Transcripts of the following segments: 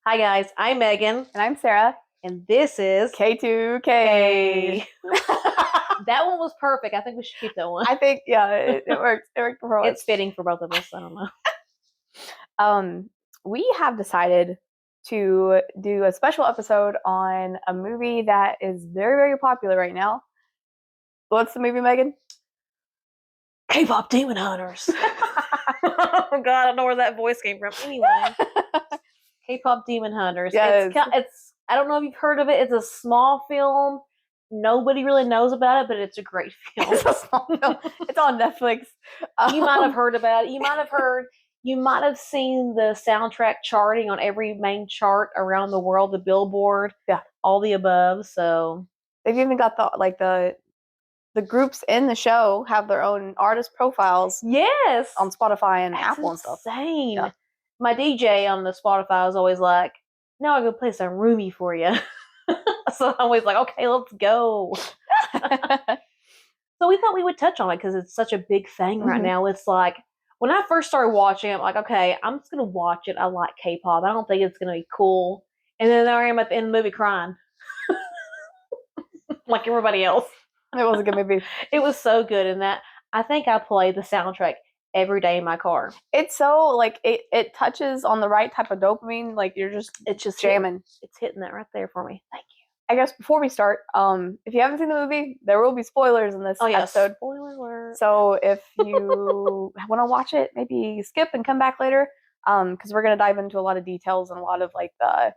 Hi guys, I'm Megan, And I'm Sarah. and this is K2K. That one was perfect. I think we should keep that one. I think, yeah, it works. It worked for us. It's fitting for both of us. I don't know. We have decided to do a special episode on a movie that is very, very popular right now. What's the movie, Megan? K-pop Demon Hunters. Oh God, I don't know where that voice came from. Anyway, K-pop Demon Hunters. Yes. It's. I don't know if you've heard of it. It's a small film. Nobody really knows about it, but it's a great film. It's a small film. It's on Netflix. You might have heard about it. You might have seen the soundtrack charting on every main chart around the world, the Billboard. Yeah. All the above. So they've even got the groups in the show have their own artist profiles. Yes. On Spotify and That's Apple and stuff. Insane. Yeah. My DJ on the Spotify was always like, "No, I'm gonna play some Roomy for you." So I'm always like, "Okay, let's go." So we thought we would touch on it because it's such a big thing right now. It's like when I first started watching it, I'm like, okay, I'm just gonna watch it. I like K-pop. I don't think it's gonna be cool. And then there I am at the end of the movie crying, like everybody else. It was a good movie. It was so good, and that I think I play the soundtrack every day in my car. It's so like it touches on the right type of dopamine. Like it's just jamming. It's hitting that right there for me. Thank you. I guess before we start, if you haven't seen the movie, there will be spoilers in this episode. Spoiler alert. So if you want to watch it, maybe skip and come back later, because we're gonna dive into a lot of details and a lot of like the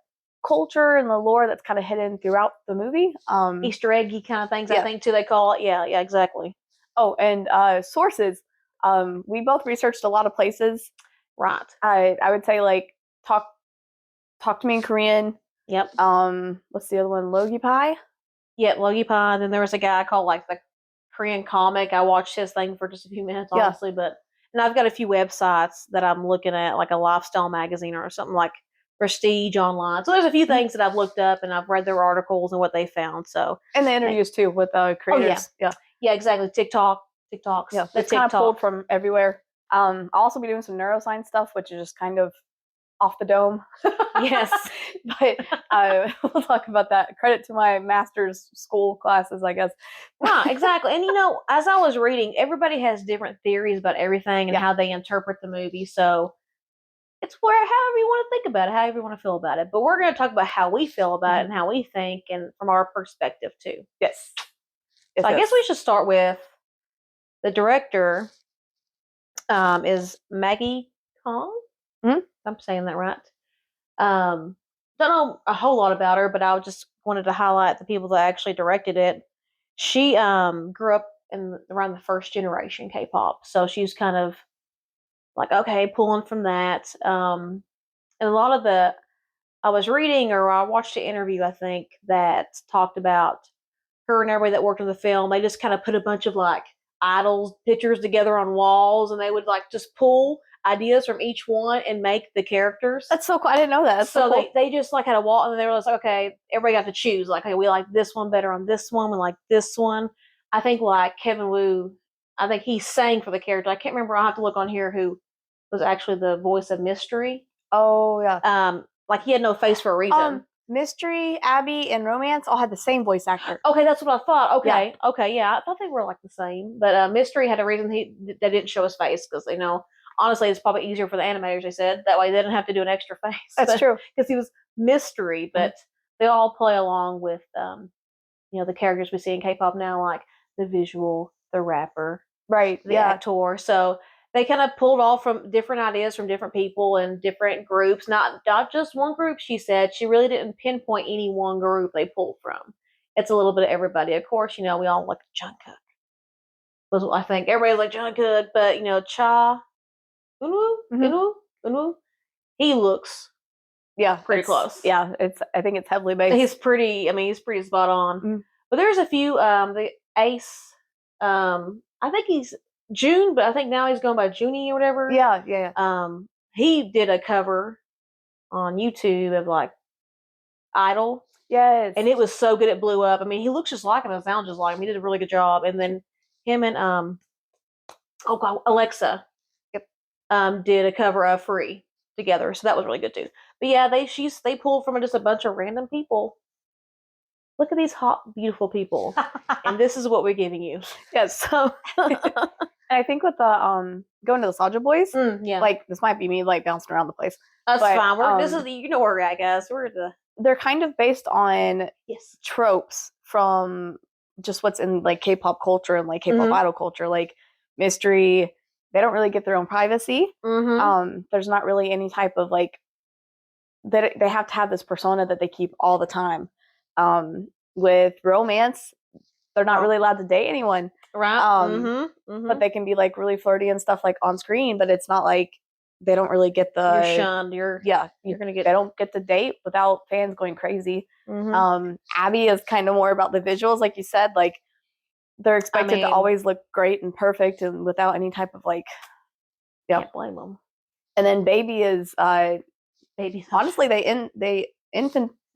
culture and the lore that's kind of hidden throughout the movie. Easter eggy kind of things, yeah. I think too. They call it. Yeah, exactly. Oh, and sources. We both researched a lot of places. Right. I would say like talk to me in Korean. Yep. What's the other one? Logi Pie? Yeah, Logi Pie. And then there was a guy called like the Korean comic. I watched his thing for just a few minutes, honestly. Yeah. And I've got a few websites that I'm looking at, like a lifestyle magazine or something like Prestige Online. So there's a few things that I've looked up and I've read their articles and what they found. So and the interviews too with creators. Oh, yeah, exactly. TikToks. Yeah, it's kind of pulled from everywhere. I'll also be doing some neuroscience stuff, which is just kind of off the dome. Yes. But we'll talk about that. Credit to my master's school classes, I guess. Right, exactly. And as I was reading, everybody has different theories about everything and how they interpret the movie. So it's however you want to think about it, however you want to feel about it. But we're going to talk about how we feel about it and how we think and from our perspective too. Yes. So I guess we should start with the director is Maggie Kong. Mm-hmm. I'm saying that right. Don't know a whole lot about her, but I just wanted to highlight the people that actually directed it. She grew up around the first generation K-pop, so she's kind of like, okay, pulling from that. And a lot of I was reading or I watched an interview, I think, that talked about her and everybody that worked on the film. They just kind of put a bunch of like idols pictures together on walls, and they would like just pull ideas from each one and make the characters. That's so cool. I didn't know that. That's so cool. they just like had a wall, and they were like, okay, everybody got to choose. Like, hey, we like this one better on this one. We like this one. I think like Kevin Wu, I think he sang for the character. I can't remember. I'll have to look on here who was actually the voice of Mystery. Oh yeah. Like he had no face for a reason. Mystery, Abby, and Romance all had the same voice actor. Okay, that's what I thought. Okay, yeah. Okay, yeah, I thought they were like the same. But Mystery had a reason they didn't show his face because honestly, it's probably easier for the animators. They said that way they didn't have to do an extra face. That's true because he was Mystery, but they all play along with the characters we see in K-pop now, like the visual, the rapper, right, the actor. So they kind of pulled off from different ideas from different people and different groups, not just one group. She said she really didn't pinpoint any one group they pulled from. It's a little bit of everybody. Of course, we all like Jungkook. I think everybody like Jungkook, but Cha Eunwoo, he looks pretty close. Yeah, I think it's heavily based. He's pretty. He's pretty spot on. Mm. But there's a few. The Ace. I think he's June, but I think now he's going by Junie or whatever. Yeah. He did a cover on YouTube of like Idol. Yes. And it was so good it blew up. He looks just like him and sounds just like him. He did a really good job. And then him and Alexa did a cover of Free together. So that was really good too. But yeah, they pulled from just a bunch of random people. Look at these hot, beautiful people, and this is what we're giving you. Yes. So, and I think with the going to the Soldier Boys, Yeah, like this might be me like bouncing around the place. that's But, fine. This is where we're at, guys. We're the they're kind of based on yes tropes from just what's in like K-pop culture and like K-pop Mhm. idol culture, like mystery. They don't really get their own privacy. There's not really any type of like that they have to have this persona that they keep all the time. With romance, they're not really allowed to date anyone. right. But they can be like really flirty and stuff like on screen, but it's not like they don't really get the You're shunned. You're gonna get they don't get to date without fans going crazy. Mhm. Abby is kind of more about the visuals, like you said, like they're expected to always look great and perfect and without any type of like can't blame them. And then Baby is Baby, honestly they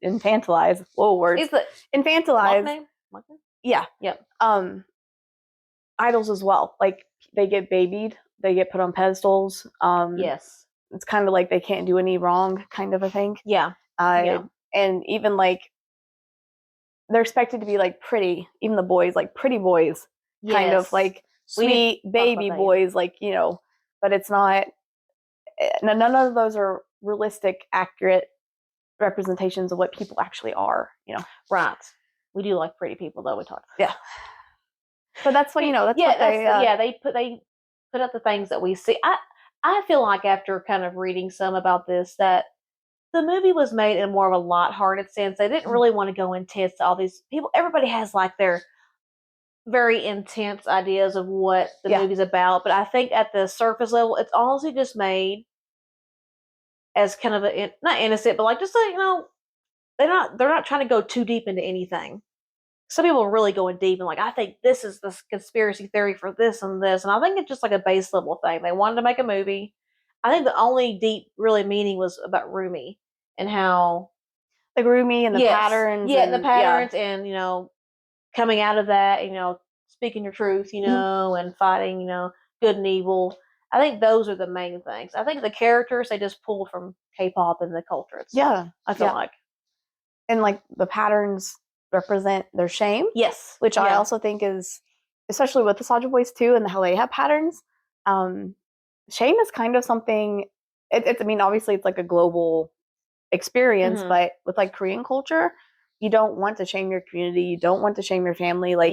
infantilize. Whoa, words. is the Infantilize. name? Yeah. Yep. Idols as well. Like they get babied, they get put on pedestals. Yes. It's kind of like they can't do any wrong, kind of a thing. Yeah. And even like they're expected to be like pretty, even the boys, like pretty boys, kind of like sweet baby boys, like but it's not. None of those are realistic, accurate representations of what people actually are. Right. We do like pretty people, though. We talk. Yeah. But that's what That's what they put up the things that we see. I feel like after kind of reading some about this that the movie was made in more of a lighthearted sense. They didn't really want to go intense to all these people. Everybody has like their very intense ideas of what the movie's about, but I think at the surface level, it's honestly just made as kind of a not innocent, but like just like they're not trying to go too deep into anything. Some people are really going deep and like I think this is the conspiracy theory for this and this, and I think it's just like a base level thing. They wanted to make a movie. I think the only deep really meaning was about Rumi and how like Rumi and the patterns, and the patterns, and coming out of that, speaking your truth, and fighting, good and evil. I think those are the main things. I think the characters they just pull from K-pop and the culture itself. I feel like, and like the patterns represent their shame. Yes, which I also think is, especially with the Soldier Boys too, and how they have patterns. Shame is kind of something. I mean, obviously, it's like a global experience, but with like Korean culture, you don't want to shame your community. You don't want to shame your family. Like,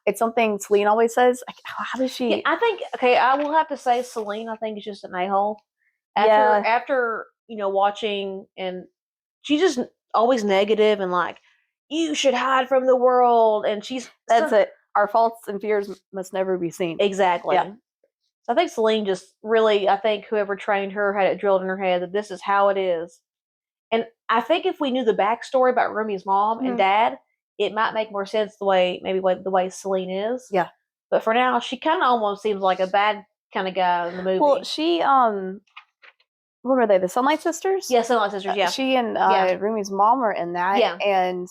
it's something Celine always says. How does she? Yeah, I think I will have to say Celine. I think is just an a-hole. After watching, and she's just always negative and like you should hide from the world, and that's it. Our faults and fears must never be seen. Exactly. Yeah. So I think Celine just really, I think whoever trained her had it drilled in her head that this is how it is. And I think if we knew the backstory about Rumi's mom and dad, it might make more sense the way Celine is. Yeah. But for now, she kind of almost seems like a bad kind of guy in the movie. Well, she what were they? The Sunlight Sisters? Yeah, Sunlight Sisters. Yeah. She and Rumi's mom were in that. Yeah. And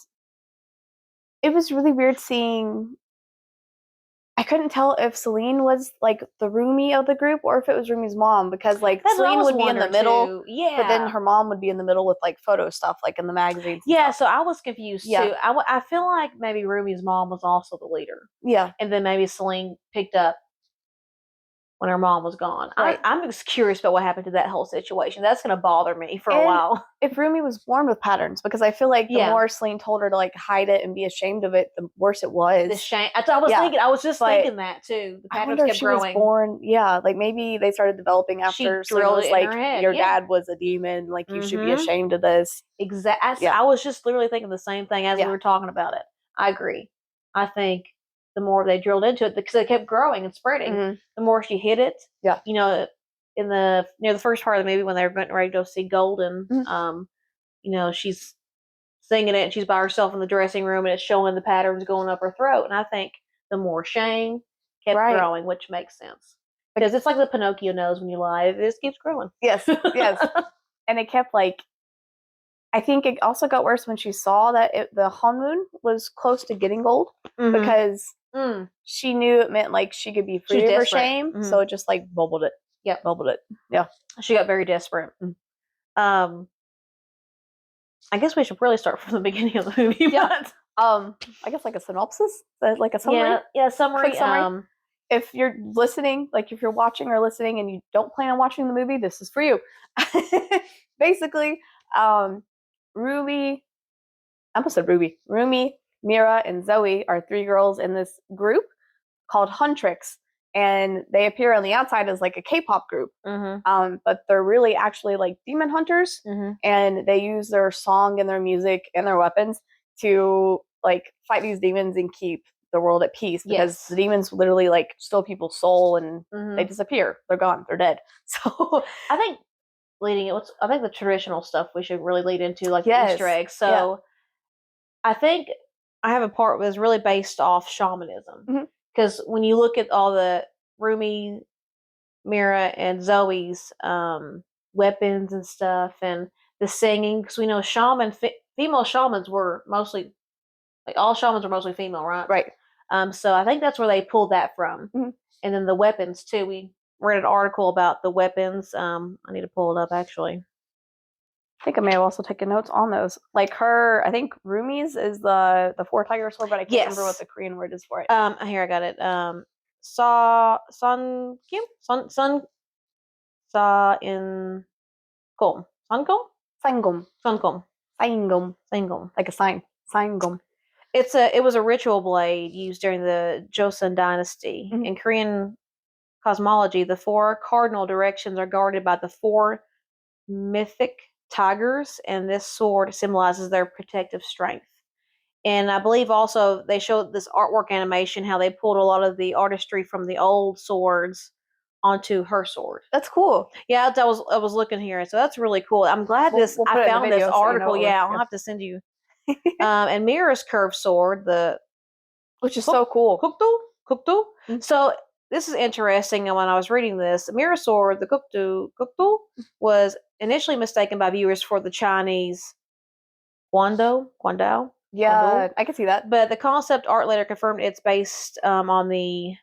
it was really weird seeing. I couldn't tell if Celine was like the Rumi of the group or if it was Rumi's mom, because like Celine would be in the middle, but then her mom would be in the middle with like photo stuff, like in the magazines. Yeah, so I was confused too. I feel like maybe Rumi's mom was also the leader. Yeah, and then maybe Celine picked up when her mom was gone. Right. I'm just curious about what happened to that whole situation. That's going to bother me for a while. If Rumi was born with patterns, because I feel like the more Celine told her to like hide it and be ashamed of it, the worse it was. The shame. I was just thinking that too. The patterns kept growing. Was born. Yeah, like maybe they started developing after Celine was like, your dad was a demon. Like you should be ashamed of this. Exactly. I was just literally thinking the same thing as we were talking about it. I agree. I think the more they drilled into it, because it kept growing and spreading, the more she hid it. Yeah. In the the first part of the movie when they were getting ready to go see Golden, she's singing it and she's by herself in the dressing room and it's showing the patterns going up her throat. And I think the more shame kept growing, which makes sense. Because it's like the Pinocchio nose when you lie. It just keeps growing. Yes, yes. And it kept like, I think it also got worse when she saw that the Hanmoon was close to getting gold, because she knew it meant like she could be free of her shame. So it just like bubbled it. Yeah, bubbled it. Yeah, she got very desperate. I guess we should really start from the beginning of the movie. Yeah. I guess like a synopsis, like a summary. Yeah, summary. Quick summary. If you're listening, like if you're watching or listening and you don't plan on watching the movie, this is for you. Basically, Ruby, I almost said Ruby. Rumi, Mira, and Zoe are 3 girls in this group called Huntrix, and they appear on the outside as like a K-pop group. But they're really actually like demon hunters, and they use their song and their music and their weapons to like fight these demons and keep the world at peace, because the demons literally like steal people's soul and they disappear. They're gone. They're dead. So I think I think the traditional stuff we should really lead into, like the Easter eggs. So I think I have a part that was really based off shamanism, because when you look at all the Rumi, Mira, and Zoe's weapons and stuff, and the singing, because we know female shamans were mostly, like all shamans were mostly female, right? Right. So I think that's where they pulled that from. And then the weapons too. We read an article about the weapons. I need to pull it up actually. I think I may have also taken notes on those. Like I think Rumi's is the 4-tiger sword, but I can't remember what the Korean word is for it. Here I got it. Sun in Gom. Sangom. Like a sign. Sangom. It was a ritual blade used during the Joseon dynasty. In Korean cosmology, the 4 cardinal directions are guarded by the 4 mythic tigers, and this sword symbolizes their protective strength. And I believe also they showed this artwork animation how they pulled a lot of the artistry from the old swords onto her sword. That's cool. Yeah, I was looking here, so that's really cool. I'm glad I found this article. I'll have to send you. And Mira's curved sword, which is so cool. Kukdu. So this is interesting. And when I was reading this, Mira's sword, the Kukdu, was initially mistaken by viewers for the Chinese Guandao. Yeah, I can see that. But the concept art later confirmed it's based on the.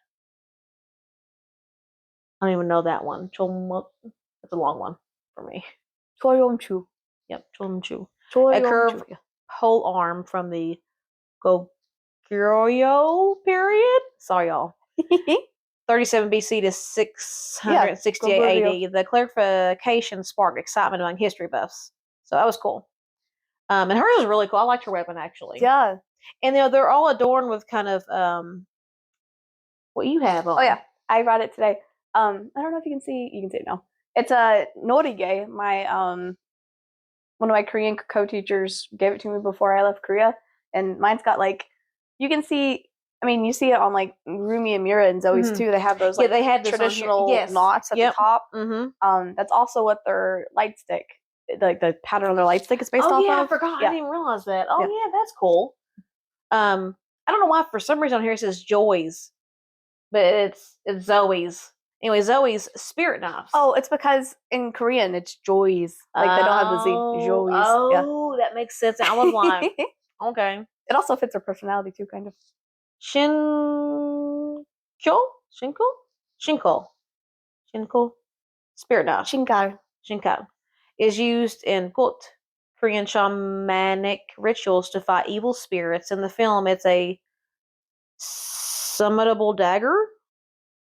I don't even know that one. That's a long one for me. Choyomchu. Yep, Chomchu. A curved pole arm from the Goguryeo period. Sorry, y'all. 37 BC to 668 AD. The clarification sparked excitement among history buffs. So that was cool. And hers was really cool. I liked her weapon actually. Yeah. And they're all adorned with kind of what you have on. Oh yeah, I brought it today. I don't know if you can see. You can see it now. It's a norige. My one of my Korean co-teachers gave it to me before I left Korea, and mine's got like, you can see. I mean, you see it on like Rumi and Mira and Zoe's too. They have those like they had traditional knots at the top. That's also what their light stick, like the pattern on their light stick is based off of. I forgot. I didn't realize that. Oh yeah, that's cool. I don't know why for some reason on here it says Joy's, but it's Zoe's. Anyway, Zoe's spirit knives. Oh, it's because in Korean it's Joy's. Like they don't have the Z. Joy's. Oh, that makes sense. I was like, okay. It also fits her personality too, kind of. Shinko? Spirit knife. Shinko is used in Korean shamanic rituals to fight evil spirits. In the film, it's a summonable dagger.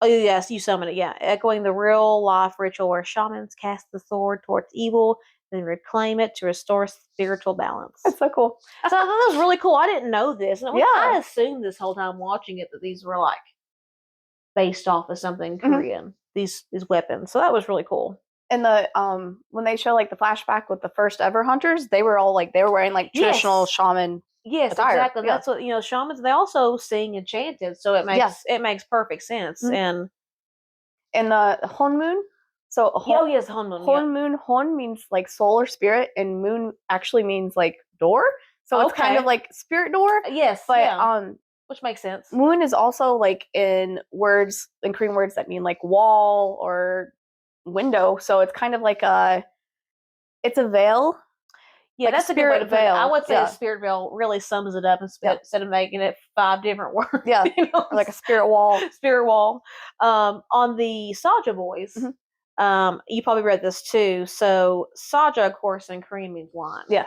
Oh yes, you summon it. Yeah, echoing the real life ritual where shamans cast the sword towards evil, then reclaim it to restore spiritual balance. That's so cool. So that was really cool. I didn't know this. And I assumed this whole time watching it that these were like based off of something Korean. These weapons. So that was really cool. And the when they show like the flashback with the first ever hunters, they were all like they were wearing like traditional shaman. Yes, attire. Exactly. Yeah. That's what shamans. They also sing and chanted, so it makes perfect sense. And the Honmoon. So Honmoon. Honmoon. Hon means like soul or spirit, and moon actually means like door. So it's kind of like spirit door. Yes, but which makes sense. Moon is also like in Korean words that mean like wall or window. So it's kind of like it's a veil. Yeah, like that's a good way to put it. I would say a spirit veil really sums it up instead of making it 5 different words. Yeah, or like a spirit wall. Spirit wall. On the Saja boys, you probably read this too. So Saja, of course, in Korean means wine. Yeah.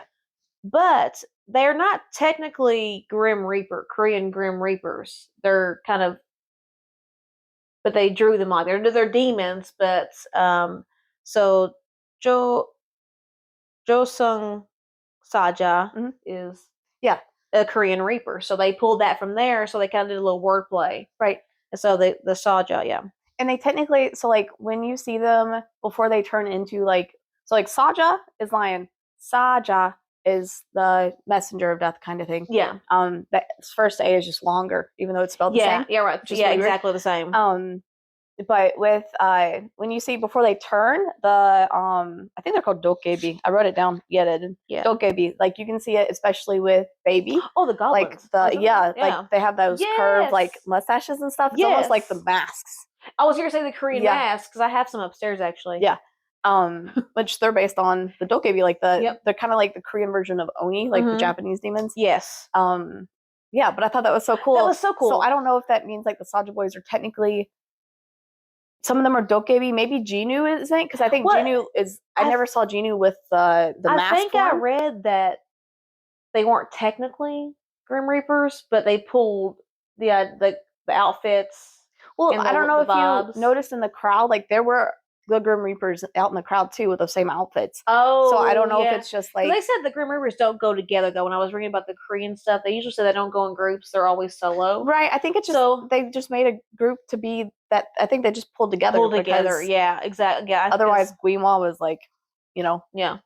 but they're not technically Korean Grim Reapers. They're kind of, but they drew them on. They're demons, but so Jo Josung Saja is Yeah. a Korean Reaper, so they pulled that from there. So they kind of did a little wordplay, Right. and so the Saja, yeah. And they technically, so like when you see them before they turn into like, so like Saja is lion, Saja is the messenger of death kind of thing. Yeah. That first A is just longer, even though it's spelled the same. Yeah, right. Yeah, weird. Exactly the same. But with when you see before they turn the I think they're called dokebi. I wrote it down. Yeah. Dokebi. Like you can see it especially with baby. Oh, the goblins. Like like they have those curved like mustaches and stuff. It's almost like the masks. I was gonna say the Korean masks because I have some upstairs actually. Yeah. Which they're based on the dokebi, like they're kind of like the Korean version of Oni, like the Japanese demons. Yes. Yeah, but I thought that was so cool. That was so cool. So I don't know if that means like the Saja boys are technically, some of them are dokebi. Maybe Jinu isn't, because I think Jinu is. I never saw Jinu with the mask. I think I read that they weren't technically Grim Reapers, but they pulled the outfits. Well, I don't know if you noticed in the crowd, like there were the Grim Reapers out in the crowd too with those same outfits. Oh, so I don't know if it's just like they said the Grim Reapers don't go together though. When I was reading about the Korean stuff, they usually say they don't go in groups; they're always solo. Right. I think it's just they just made a group to be that. I think they just pulled together. Yeah, exactly. Yeah. Otherwise, Guima was like,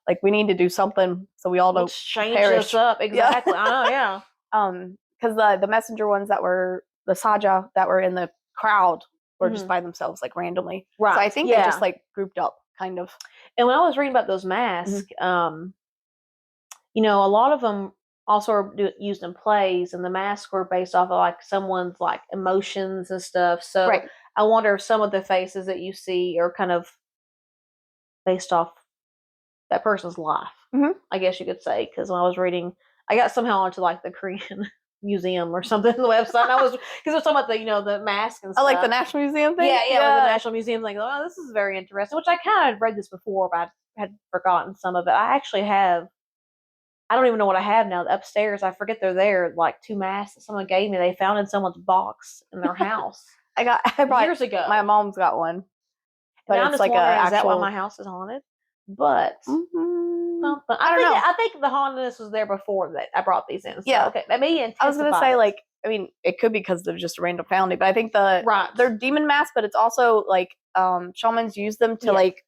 like we need to do something so we all don't change this up. Exactly. Yeah. I know. Yeah. Because the messenger ones that were the Saja that were in the crowd were just by themselves, like randomly. Right. So I think they just like grouped up, kind of. And when I was reading about those masks, a lot of them also are used in plays, and the masks were based off of like someone's like emotions and stuff. So I wonder if some of the faces that you see are kind of based off that person's life. I guess you could say, because when I was reading, I got somehow onto like the Korean museum or something on the website. And I was, because it was talking about the mask and stuff. Oh, like the National Museum thing? Yeah, like the National Museum. Like, oh, this is very interesting. Which I kind of read this before, but I had forgotten some of it. I actually have. I don't even know what I have now. Upstairs, I forget they're there. Like 2 masks that someone gave me. They found in someone's box in their house. I brought years ago. My mom's got one. But it's like is that why my house is haunted? But I don't know. I think the hauntedness was there before that I brought these in. So, yeah. Okay. Maybe I was gonna say like, I mean, it could be because they're just a random founding, but I think they're demon masks, but it's also like shamans use them to like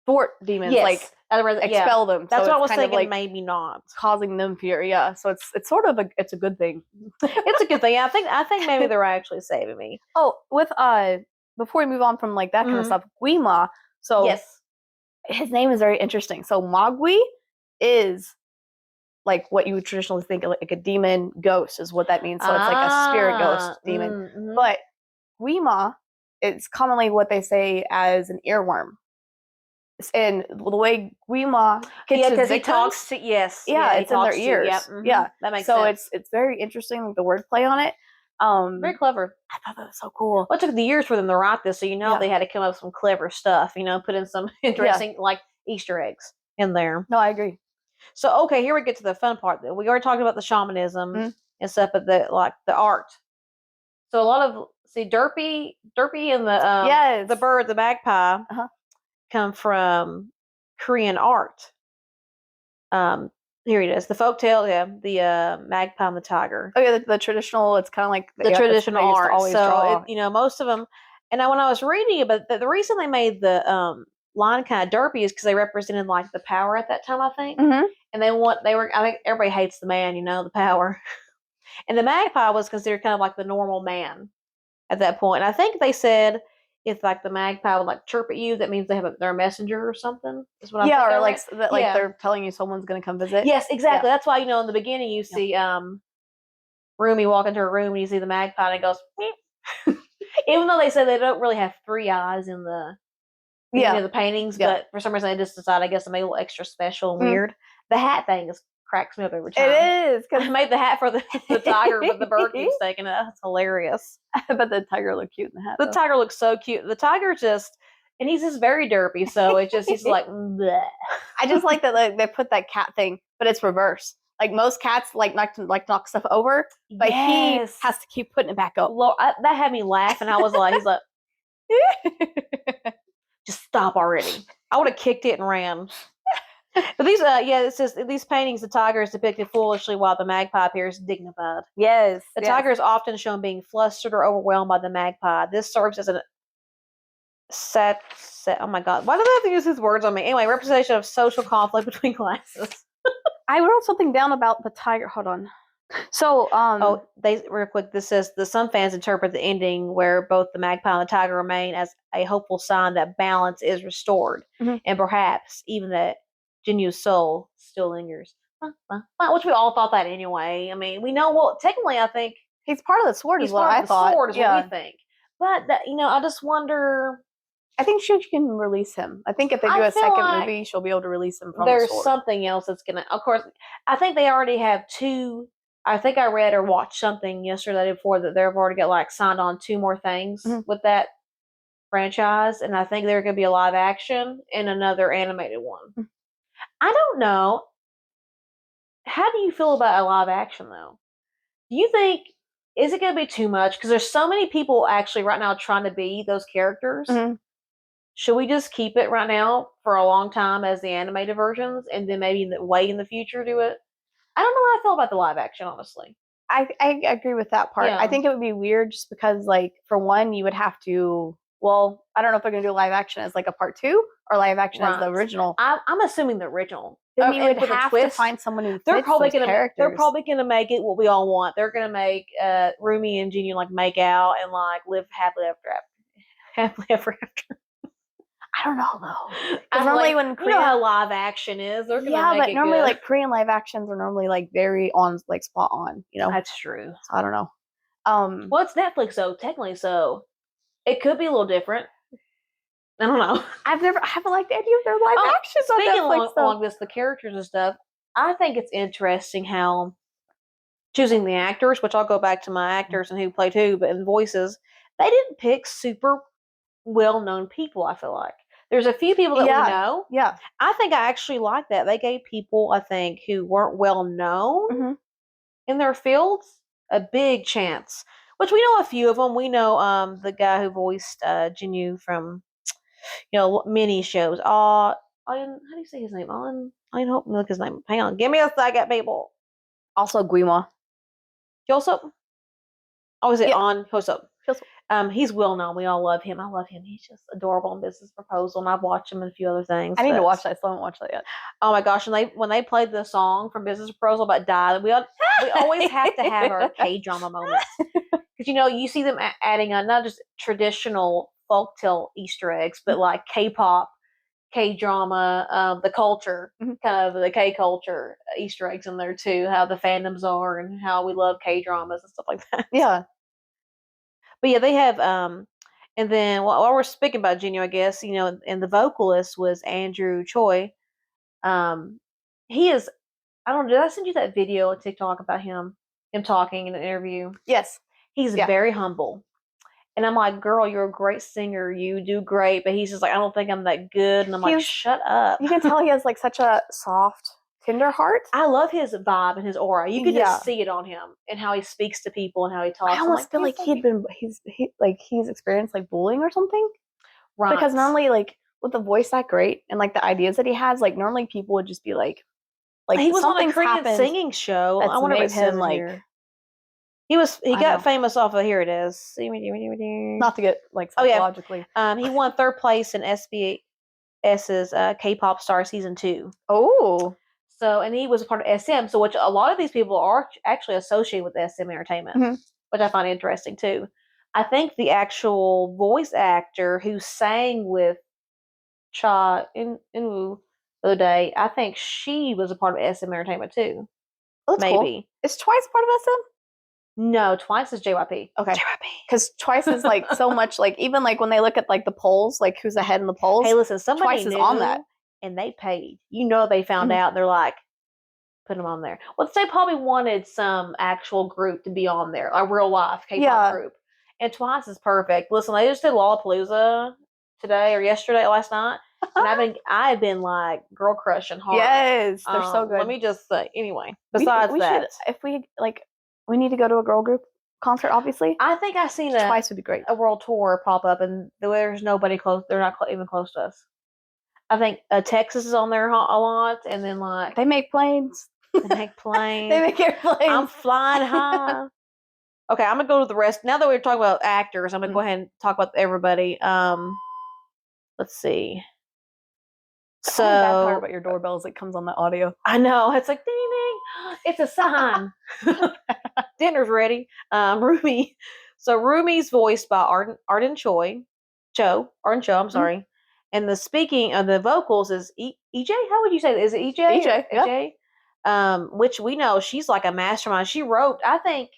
thwart demons, like expel them. That's what I was thinking. Like, maybe not causing them fear. Yeah. So it's sort of it's a good thing. It's a good thing. Yeah, I think maybe they're actually saving me. Oh, with before we move on from like that kind of stuff, Guima. So yes. His name is very interesting. So Magui is like what you would traditionally think of, like a demon ghost is what that means. So it's like a spirit ghost demon. But Guima is commonly what they say as an earworm. And the way Guima gets his victims, he talks to it's in their ears. Yeah, that makes sense. So it's very interesting, like the wordplay on it. Very clever. I thought that was so cool. Well, it took the years for them to write this, so they had to come up with some clever stuff. Put in some interesting like Easter eggs in there. No, I agree. So okay, here we get to the fun part. We already talked about the shamanism and stuff, but the art. So a lot of Derpy and the bird, the magpie, come from Korean art. Here it is. The folktale, the magpie and the tiger. Oh yeah, the traditional. It's kind of like the traditional art. So most of them. And when I was reading about the reason they made the line kind of derpy is because they represented like the power at that time, I think. And I think everybody hates the man, the power. And the magpie was considered kind of like the normal man at that point. And I think they said if like the magpie would like chirp at you, that means they're a messenger or something. Is what or like that, like they're telling you someone's going to come visit. Yes, exactly. Yeah. That's why in the beginning you see Rumi walk into a room and you see the magpie and it goes. Even though they say they don't really have 3 eyes in the the paintings, but for some reason they just decided I guess to make it a little extra special and weird. The hat thing cracks me up every time. It is because I made the hat for the tiger, but the bird keeps taking it. That's hilarious. But the tiger looked cute in the hat. The tiger looks so cute. The tiger just and he's just very derpy. So it's just he's like, bleh. I just like that they put that cat thing, but it's reverse. Like most cats like knock stuff over, but he has to keep putting it back up. Lord, that had me laugh, and I was like, he's like, just stop already. I would have kicked it and ran. But these, it says these paintings, the tiger is depicted foolishly while the magpie appears dignified. Yes. The tiger is often shown being flustered or overwhelmed by the magpie. This serves as a set. Oh my god, why do they have to use these words on me? Anyway, representation of social conflict between classes. I wrote something down about the tiger. Hold on. So, they real quick. This says some fans interpret the ending where both the magpie and the tiger remain as a hopeful sign that balance is restored, and perhaps even that Jinyu's soul still lingers. Which we all thought that anyway. I mean, we know. Well, technically, I think he's part of the sword. Is what I thought. Sword is what we think. But that, I just wonder. I think she can release him. I think if they do a second movie, she'll be able to release him from the sword. There's something else that's gonna. Of course, I think they already have two. I think I read or watched something yesterday before that they've already got like signed on 2 more things with that franchise, and I think they're going to be a live action and another animated one. I don't know. How do you feel about a live action though? Do you think is it going to be too much? Because there's so many people actually right now trying to be those characters. Should we just keep it right now for a long time as the animated versions, and then maybe in the future do it? I don't know how I feel about the live action, honestly. I agree with that part. Yeah. I think it would be weird just because, like, for one, you would have to. Well, I don't know if they're going to do live action as like a part 2 or live action as the original. I'm assuming the original. Then you would have to find someone who they're probably going to. They're probably going to make it what we all want. They're going to make Rumi and Jinyu like make out and like live happily ever after. I don't know though. Because normally when Korean, you know how live action is, they're gonna make it normally good. Like Korean live actions are normally like very on like spot on. That's true. So I don't know. Well, it's Netflix, so technically, so it could be a little different. I don't know. I haven't liked any of their live actions on Netflix. Speaking along this, the characters and stuff, I think it's interesting how choosing the actors, which I'll go back to my actors and who played who, but in voices, they didn't pick super well-known people. I feel like there's a few people that we know. Yeah, I think I actually like that. They gave people, I think, who weren't well known in their fields a big chance. Which we know a few of them. We know the guy who voiced Jinyu from many shows. How do you say his name? I hope look his name. Hang on, give me a second, people. Also Guima. Hyosop. Oh, is it on Hyosop? Hyosop. He's well known. We all love him. I love him. He's just adorable in Business Proposal, and I've watched him in a few other things. I need to watch that. I still haven't watched that yet. Oh my gosh! And when they played the song from Business Proposal about die, we always have to have our K-drama moments because you see them adding not just traditional folktale Easter eggs, but like K-pop, K-drama, the culture, kind of the K-culture Easter eggs in there too. How the fandoms are and how we love K-dramas and stuff like that. Yeah. But yeah, they have, and then while we're speaking about Jinyu, I guess, and the vocalist was Andrew Choi. He is, I don't know, did I send you that video on TikTok about him talking in an interview? Yes. He's very humble. And I'm like, girl, you're a great singer. You do great. But he's just like, I don't think I'm that good. And I'm like, shut up. You can tell he has like such a soft, tender heart. I love his vibe and his aura. You can just see it on him and how he speaks to people and how he talks. I almost feel like he's experienced like bullying or something. Right. Because normally like with the voice that great and like the ideas that he has, like normally people would just be like he was on a Korean singing show. I wonder if him like here. He got famous off of here it is. Not to get like psychologically. He won 3rd place in SBS's K-pop Star Season 2. Oh. So, and he was a part of SM, so which a lot of these people are actually associated with SM Entertainment, which I find interesting too. I think the actual voice actor who sang with Cha In-woo the other day, I think she was a part of SM Entertainment too. Oh, that's maybe. Cool. Is Twice part of SM? No, Twice is JYP. Okay. JYP. Because Twice is like so much like even like when they look at like the polls, like who's ahead in the polls. Hey, listen, somebody Twice is on that. And they paid. They found out. They're like, put them on there. Well, they probably wanted some actual group to be on there, a real life K-pop group. And Twice is perfect. Listen, they just did Lollapalooza today or yesterday, last night, and I've been like girl crushing hard. Yes, they're so good. Let me just say, anyway. Besides we that, should, if we like, we need to go to a girl group concert. Obviously, I think I seen twice would be great. a world tour pop up, and there's nobody close. They're not even close to us. I think Texas is on there a lot, and then like they make planes. They make planes. They make airplanes. I'm flying high. Okay, I'm gonna go to the rest. Now that we're talking about actors, I'm gonna go ahead and talk about everybody. Let's see. So the bad part about your doorbell is it comes on the audio. I know, it's like ding ding. It's a sign. Dinner's ready. Rumi. So Rumi's voiced by Arden Choi. Arden Cho, I'm sorry. And the speaking of the vocals is EJ. How would you say that? Is it EJ? EJ, yeah. Which we know she's like a mastermind. She wrote, I think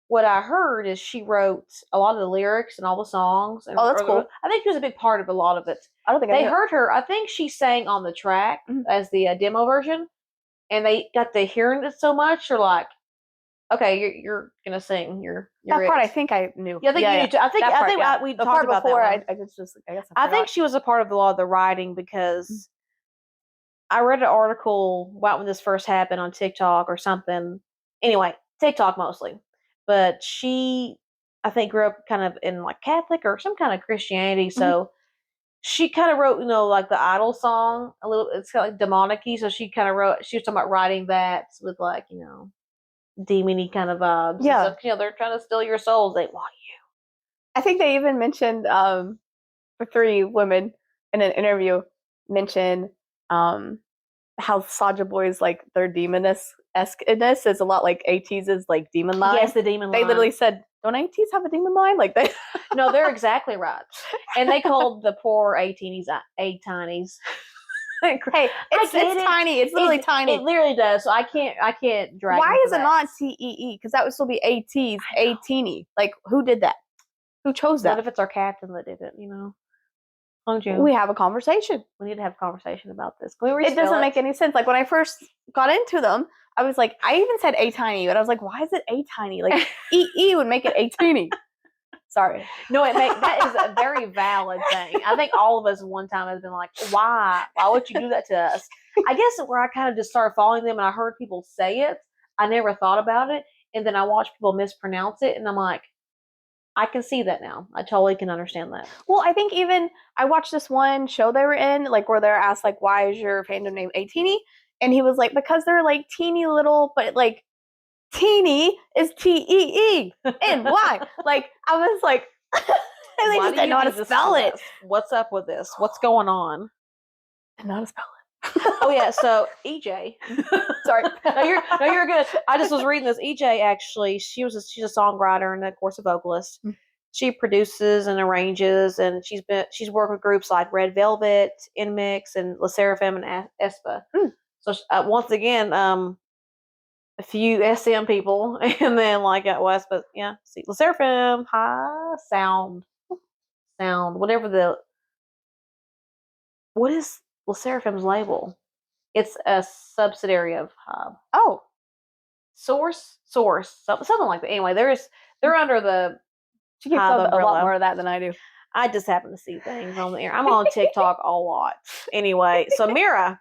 what I heard is she wrote a lot of the lyrics and all the songs. And, oh, that's cool. I think she was a big part of a lot of it. I don't think they heard her. I think she sang on the track as the demo version, and they got to hearing it so much. You're like, okay, you're gonna sing. That part I think I knew. Yeah, I think you knew too. I think we the talked part about before. That I just I guess I think she was a part of a lot of the writing because I read an article about when this first happened on TikTok or something. Anyway, TikTok mostly, but she I think grew up kind of in like Catholic or some kind of Christianity, so. She kind of wrote, like the Idol song a little. It's kind of like demonic-y, so she kind of wrote. She was talking about writing that with like demon-y kind of vibes. Yeah, so, they're trying to steal your souls. They want you. I think they even mentioned the three women in an interview mentioned how Saja Boys like their demoness-esqueness is a lot like ATEEZ's like demon line. Yes, the demon line. They literally said, "Don't ATEEZ have a demon line?" Like they. No, they're exactly right. And they called the poor A-teenies A-tinies. Hey, it's tiny. It's literally tiny. It literally does. So I can't drag. Why is it not TEE? Because that would still be ATEEZ, A-teeny. Like who did that? Who chose that? What if it's our captain that did it? We have a conversation. We need to have a conversation about this. Can we it doesn't make any sense. Like when I first got into them, I was like, I even said A-tiny, but I was like, why is it A-tiny? Like EE would make it A-teeny. Sorry. No, that is a very valid thing. I think all of us one time has been like, why? Why would you do that to us? I guess where I kind of just started following them and I heard people say it, I never thought about it. And then I watched people mispronounce it and I'm like, I can see that now. I totally can understand that. Well, I think even I watched this one show they were in, like where they're asked like, why is your fandom name A-teeny? And he was like, because they're like teeny little, but like teeny is TEE. And why? Like I was like, they just didn't know how to spell it. What's up with this? What's going on? I know how to spell it. Oh yeah, so EJ. Sorry. No, you're good. I just was reading this. EJ actually, she's a songwriter and of course a vocalist. She produces and arranges, and she's worked with groups like Red Velvet, Inmix, and La Seraphim and Espa. So once again, a few SM people, and then like at West, but yeah, see La Seraphim, high sound, whatever what is La Seraphim's label? It's a subsidiary of Hub. Oh, Source, something like that. Anyway, they're under the. She gets a lot more of that than I do. I just happen to see things on the air. I'm on TikTok a lot. Anyway, so Mira,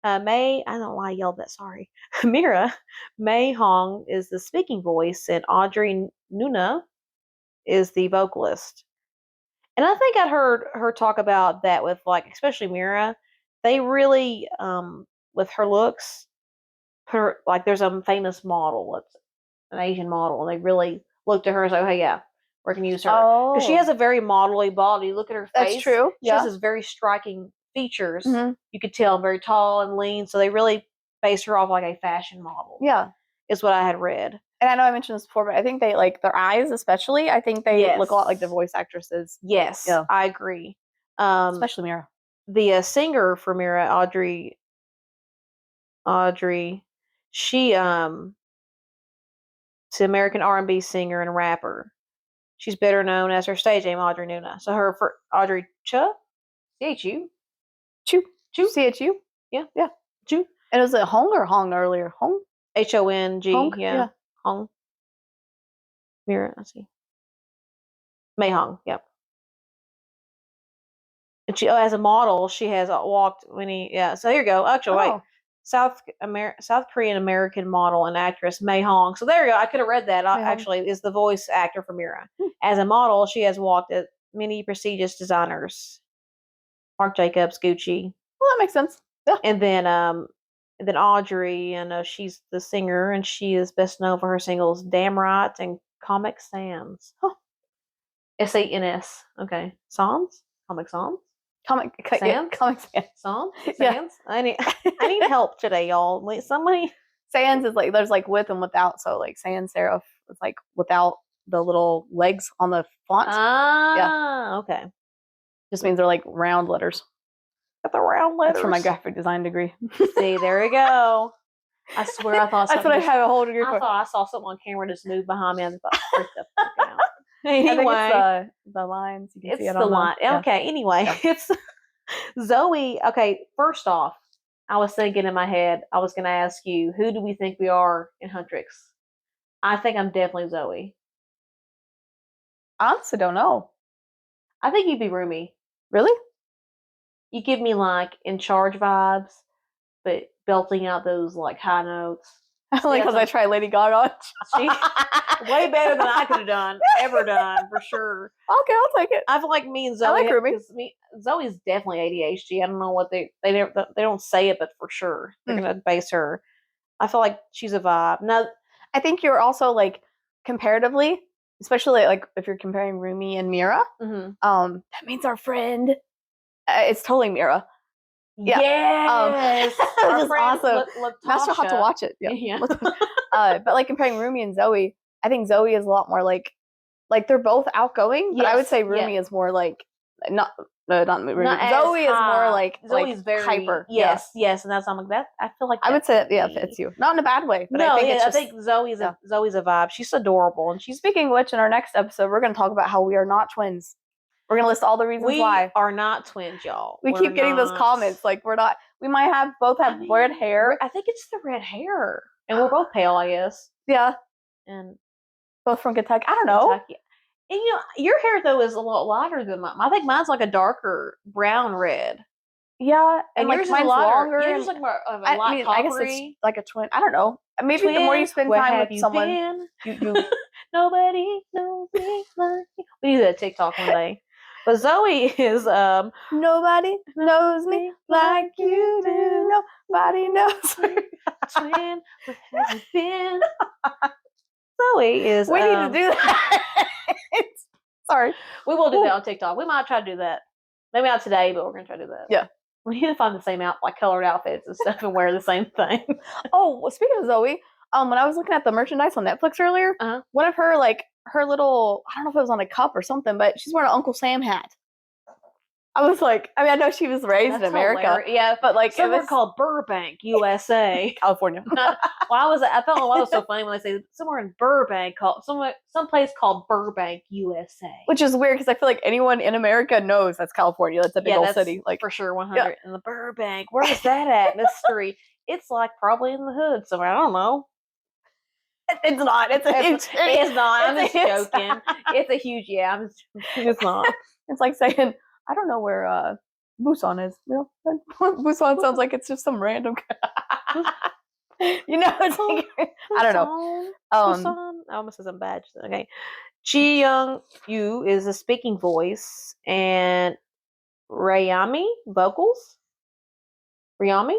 May, I don't know why I yelled that. Sorry, Mira, May Hong is the speaking voice, and Audrey Nuna is the vocalist. And I think I'd heard her talk about that with like, especially Mira. They really, with her looks, like there's a famous model, it's an Asian model, and they really looked at her and said, "Hey, yeah, we can use her because she has a very modelly body. Look at her face. That's true. She has this very striking features. You could tell very tall and lean. So they really based her off like a fashion model. Yeah, is what I had read. And I know I mentioned this before, but I think they like their eyes, especially. I think they look a lot like the voice actresses. Yes, yeah. I agree. Especially Mira. The singer for Mira, Audrey, she's an American R&B singer and rapper. She's better known as her stage name, Audrey Nuna. So her for Audrey Chu, C-H-U. C-H-U? Yeah. Chu. And was it Hong or Hong earlier? Hong? H-O-N-G. Hong? Yeah. Hong. Mira, let's see. May Hong, yep. And she, as a model, she has walked many. Yeah. So here you go. Actually, wait. Oh, South Korean American model and actress Mei Hong. So there you go. I could have read that. Mei Hong. Actually, is the voice actor for Mira. Hmm. As a model, she has walked at many prestigious designers, Marc Jacobs, Gucci, Well, that makes sense. Yeah. and then Audrey. I know she's the singer, and she is best known for her singles "Damn Right" and "Comic Sans." Huh. Sans. Okay, Sans. Comic Sans. Comic Sans. Comic Sans. Sans. Yeah. Sans. I need help today, y'all. Like, somebody. Sans is like there's like with and without. So like sans serif is like without the little legs on the font. Ah, okay. Just means they're like round letters. Got the round letters. That's for my graphic design degree. See, there we go. I swear I thought That's what I have a whole degree I for. thought I saw something on camera just move behind me. I was about to freak the fuck out. I think Anyway, it's the lines. You can see it's it the on line. Yeah. Okay, anyway, Yeah. it's Zoe. Okay, first off, I was thinking in my head, I was going to ask you, who do we think we are in Huntrix? I think I'm definitely Zoe. I honestly don't know. I think you'd be Rumi. Really? You give me like in charge vibes, but belting out those like high notes. Like because I tried Lady Gaga. She way better than I could have done, ever done, for sure. Okay, I'll take it. I feel like me and Zoe. I like Ruby. Zoe's definitely ADHD. I don't know what they don't say it, but for sure they're gonna base her. I feel like she's a vibe. No, I think you're also like comparatively, especially like if you're comparing Rumi and Mira. mm-hmm. That means our friend. It's totally Mira. Yeah. Yes. Which is awesome. Not sure how to watch it. Yeah. But like comparing Rumi and Zoe, I think Zoe is a lot more like they're both outgoing, but I would say Rumi is more like not Rumi. Zoe is more like Zoe's very hyper. Yes, yes, and that's I'm like that. I feel like I would say it's you, not in a bad way. But no, I think it's I think Zoe's a vibe. She's adorable, and she's. Speaking of which, in our next episode, we're going to talk about how we are not twins. We're going to list all the reasons why. We are not twins, y'all. We keep getting those comments like we're not. We might have both red hair. I think it's the red hair, and we're both pale, I guess. Yeah, and both from Kentucky. I don't know. Kentucky. And your hair though is a lot lighter than mine. I think mine's like a darker brown red. Yeah, and like yours mine's is longer. Yours is like more of a light coppery. I guess it's like a twin. I don't know. Maybe the more you spend time with someone, you nobody knows me like you. We do that TikTok one day. But Zoe is nobody knows me like you do. Nobody knows me. Twin, where have you been? Zoe is. We need to do that. Sorry, we will do that on TikTok. We might try to do that. Maybe not today, but we're gonna try to do that. Yeah, we need to find the same colored outfits and stuff and wear the same thing. Oh, well, speaking of Zoe, when I was looking at the merchandise on Netflix earlier, one of her her little, I don't know if it was on a cup or something, but she's wearing an Uncle Sam hat. I was like, I know she was raised in America. Hilarious. Yeah, but like somewhere called Burbank, USA. California. I felt like it was so funny when they say somewhere in Burbank, someplace called Burbank, USA. Which is weird because I feel like anyone in America knows that's California. That's a big old city. For sure, 100. In the Burbank. Where is that at? Mystery. It's like probably in the hood somewhere. I don't know. It's not. It's not. I'm just joking. It's a huge. Yeah, it's not. It's like saying, I don't know where Busan is. Busan sounds like it's just some random. It's like, I don't know. Busan. I almost said some bad. Okay. Ji Young Yu is a speaking voice, and Rayami vocals. Rayami.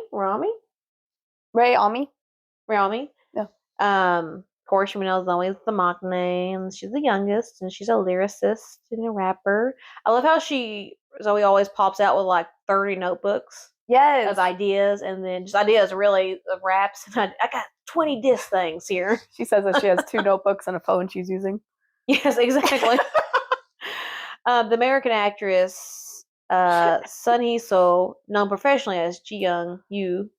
Yeah. Of course, we know Zoe's the maknae, and she's the youngest, and she's a lyricist and a rapper. I love how Zoe always pops out with like 30 notebooks. Yes. Of ideas, and then just ideas really of raps. And I got 20 diss things here. She says that she has 2 notebooks and a phone she's using. Yes, exactly. The American actress Sun Hee-so, known professionally as Ji Young Yu,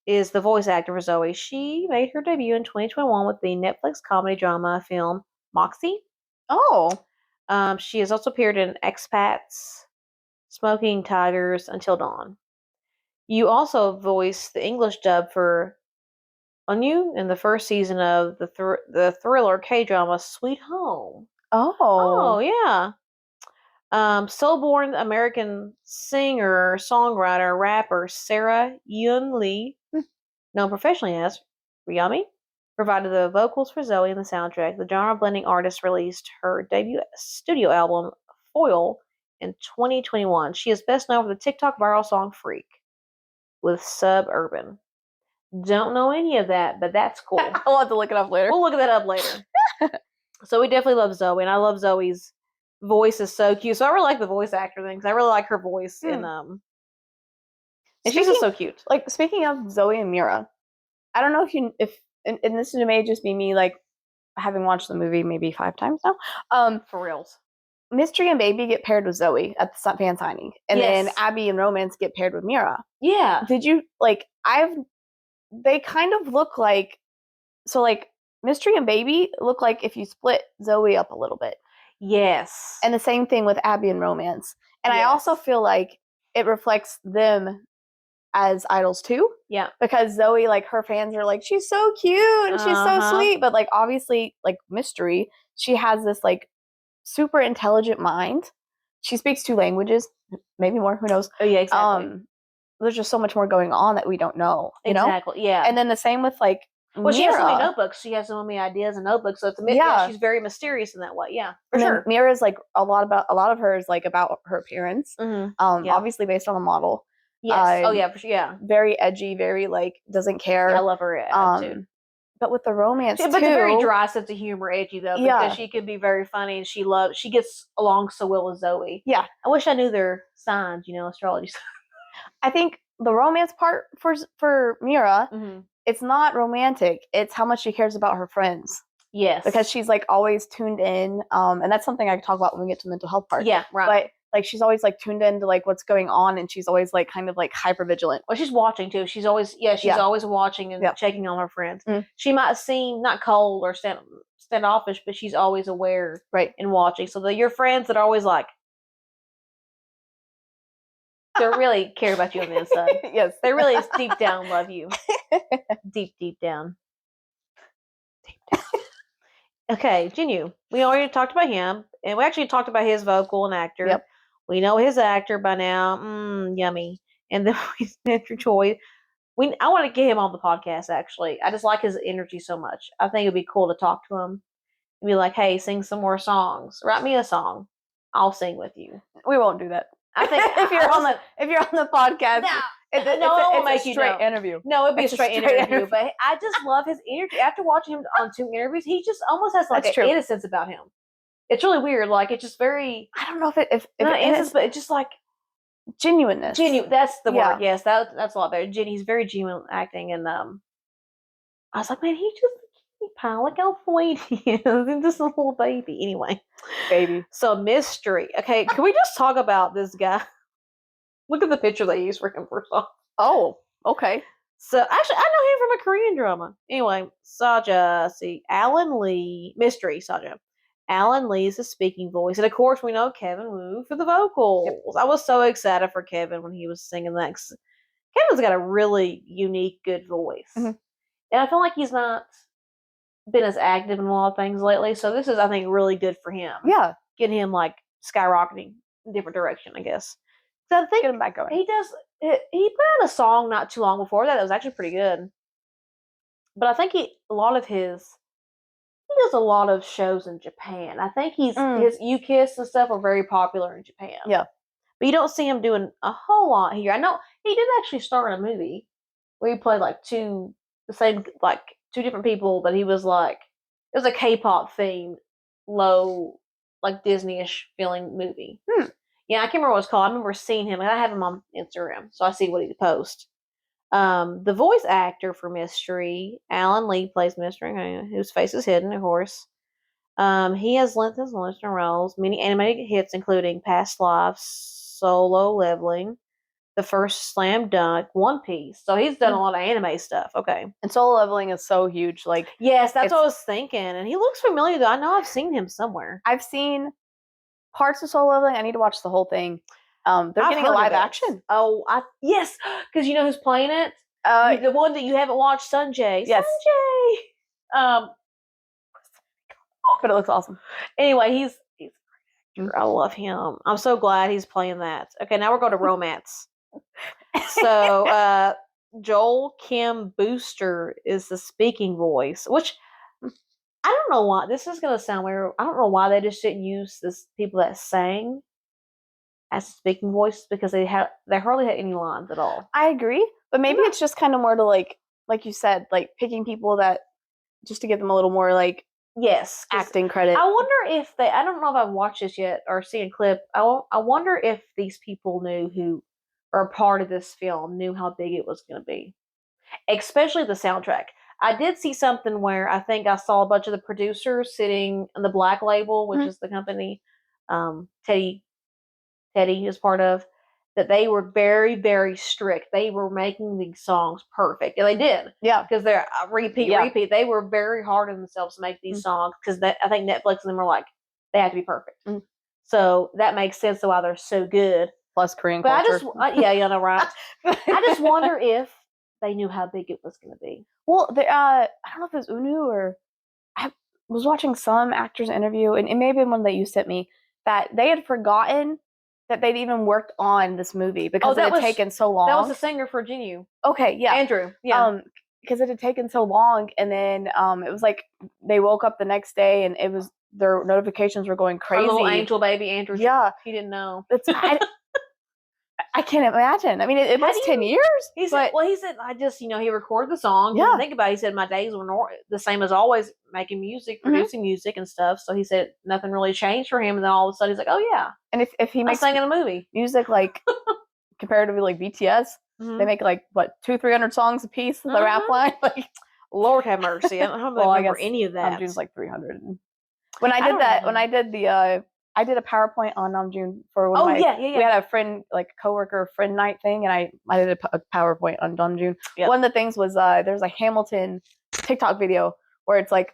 is the voice actor for Zoe. She made her debut in 2021 with the Netflix comedy drama film Moxie. Oh. She has also appeared in Expats, Smoking Tigers, Until Dawn. You also voiced the English dub for Onyu in the first season of the thriller K-drama Sweet Home. Oh. Oh, yeah. Soul-born American singer, songwriter, rapper Sarah Yun Lee, known professionally as Ryami, provided the vocals for Zoe in the soundtrack. The genre-blending artist released her debut studio album, Foil, in 2021. She is best known for the TikTok viral song Freak with Suburban. Don't know any of that, but that's cool. I'll have to look it up later. We'll look that up later. So we definitely love Zoe, and I love Zoe's voice is so cute. So I really like the voice actor thing because I really like her voice, and she's just so cute. Like speaking of Zoe and Mira, I don't know if and this may just be me like having watched the movie maybe 5 times now. For reals. Mystery and Baby get paired with Zoe at the fan signing, and then Abby and Romance get paired with Mira. Yeah. Did you like? They kind of look like, so like Mystery and Baby look like if you split Zoe up a little bit. Yes. And the same thing with Abby and Romance. And I also feel like it reflects them as idols too. Yeah. Because Zoe, like her fans are like, she's so cute and she's so sweet. But like obviously, like Mystery, she has this like super intelligent mind. She speaks 2 languages, maybe more, who knows. Oh yeah, exactly. There's just so much more going on that we don't know. You know? Yeah. And then the same with like Well, she has so many notebooks. She has so many ideas and notebooks. So it's she's very mysterious in that way. Yeah, for sure. Mira's like a lot of her is like about her appearance. Obviously based on the model. Yes. For sure. Yeah. Very edgy. Very like doesn't care. Yeah, I love her attitude. But with the romance, but it's a very dry sense of humor, edgy though, because she can be very funny and she gets along so well with Zoe. Yeah, I wish I knew their signs, astrology. I think the romance part for Mira, it's not romantic. It's how much she cares about her friends. Yes, because she's like always tuned in, and that's something I talk about when we get to the mental health part. Yeah, right. But like she's always like tuned into like what's going on, and she's always like kind of like hyper vigilant. Well, she's watching too. She's always always watching and checking on her friends. She might seem not cold or standoffish, but she's always aware, right, and watching. So your friends that are always like, they really care about you on the inside. Yes, they really deep down love you. deep down. Deep down. Okay, Jinyu. We already talked about him, and we actually talked about his vocal and actor. Yep. We know his actor by now. Yummy. And then we Mr. Choi. I want to get him on the podcast, actually. I just like his energy so much. I think it'd be cool to talk to him and be like, hey, sing some more songs. Write me a song. I'll sing with you. We won't do that. I think if you're on the podcast, it's a straight interview. No, it'd be a straight interview. But I just love his energy. After watching him on 2 interviews, he just almost has like an innocence about him. It's really weird. Like it's just very. I don't know if not innocence, but it's just like genuineness. That's the word. Yes, that's a lot better. He's very genuine acting, and I was like, man, he pal, look how sweet he is. He's just a little baby. Anyway. Baby. So Mystery. Okay, can we just talk about this guy? Look at the picture they used for him first off. Oh, okay. So actually I know him from a Korean drama. Anyway, Saja, Alan Lee, Mystery, Saja. Alan Lee is the speaking voice. And of course we know Kevin Wu for the vocals. Yep. I was so excited for Kevin when he was singing that. Kevin's got a really unique, good voice. And I feel like he's not been as active in a lot of things lately, so this is, I think, really good for him. Yeah, getting him like skyrocketing in a different direction, I guess. So I think get him back going. He put out a song not too long before that was actually pretty good. But I think he does a lot of shows in Japan. I think his U-Kiss and stuff are very popular in Japan. Yeah, but you don't see him doing a whole lot here. I know he did actually star in a movie where he played like two different people, but he was like, it was a K-pop themed, low, like Disney-ish feeling movie. Yeah, I can't remember what it's called. I remember seeing him, and I have him on Instagram, so I see what he posts. The voice actor for Mystery, Alan Lee, plays Mystery, whose face is hidden, of course. He has lent his listener roles, many animated hits, including Past Lives, Solo Leveling, The First Slam Dunk, One Piece. So he's done a lot of anime stuff. Okay. And Solo Leveling is so huge. Like, yes, that's what I was thinking. And he looks familiar, though. I know I've seen him somewhere. I've seen parts of Solo Leveling. I need to watch the whole thing. They're getting a live action. Oh, yes, because you know who's playing it? The one that you haven't watched, Sanjay. Yes. Sanjay. But it looks awesome. Anyway, he's actor. I love him. I'm so glad he's playing that. Okay, now we're going to romance. So, Joel Kim Booster is the speaking voice, which I don't know why. This is going to sound weird. I don't know why they just didn't use this people that sang as speaking voice because they hardly had any lines at all. I agree, but maybe it's just kind of more to like you said, like picking people that just to give them a little more like yes acting credit. I wonder if they. I don't know if I've watched this yet or seen a clip. I wonder if these people knew who are part of this film knew how big it was going to be, especially the soundtrack. I did see something where I think I saw a bunch of the producers sitting on the Black Label, which is the company Teddy is part of, that they were very, very strict. They were making these songs perfect, and they did. Yeah, because they're repeat. They were very hard on themselves to make these songs because I think Netflix and them were like they have to be perfect. So that makes sense to why they're so good. Plus Korean culture. Yeah, you know, right. I just wonder if they knew how big it was going to be. Well, I don't know if it was Unu or I was watching some actor's interview, and it may have been one that you sent me, that they had forgotten that they'd even worked on this movie because it had taken so long. That was the singer for Genu. Okay, yeah. Andrew, yeah. Because it had taken so long, and then it was like they woke up the next day and it was their notifications were going crazy. Our little angel baby Andrew. Yeah. He didn't know. I can't imagine. I mean, it was 10 years. He said, I just, he recorded the song. Yeah. Think about it. He said, my days were the same as always, making music, producing music and stuff. So he said nothing really changed for him. And then all of a sudden he's like, oh, yeah. And if he makes singing a movie. Music like comparatively like BTS, they make like, what, 200-300 songs a piece, the rap line? Like, Lord have mercy. I don't remember any of that. Namjoon's like 300. When I did a PowerPoint on Namjoon for one of my. We had a friend, like a coworker friend night thing, and I did a PowerPoint on Namjoon. Yep. One of the things was there's a Hamilton TikTok video where it's like,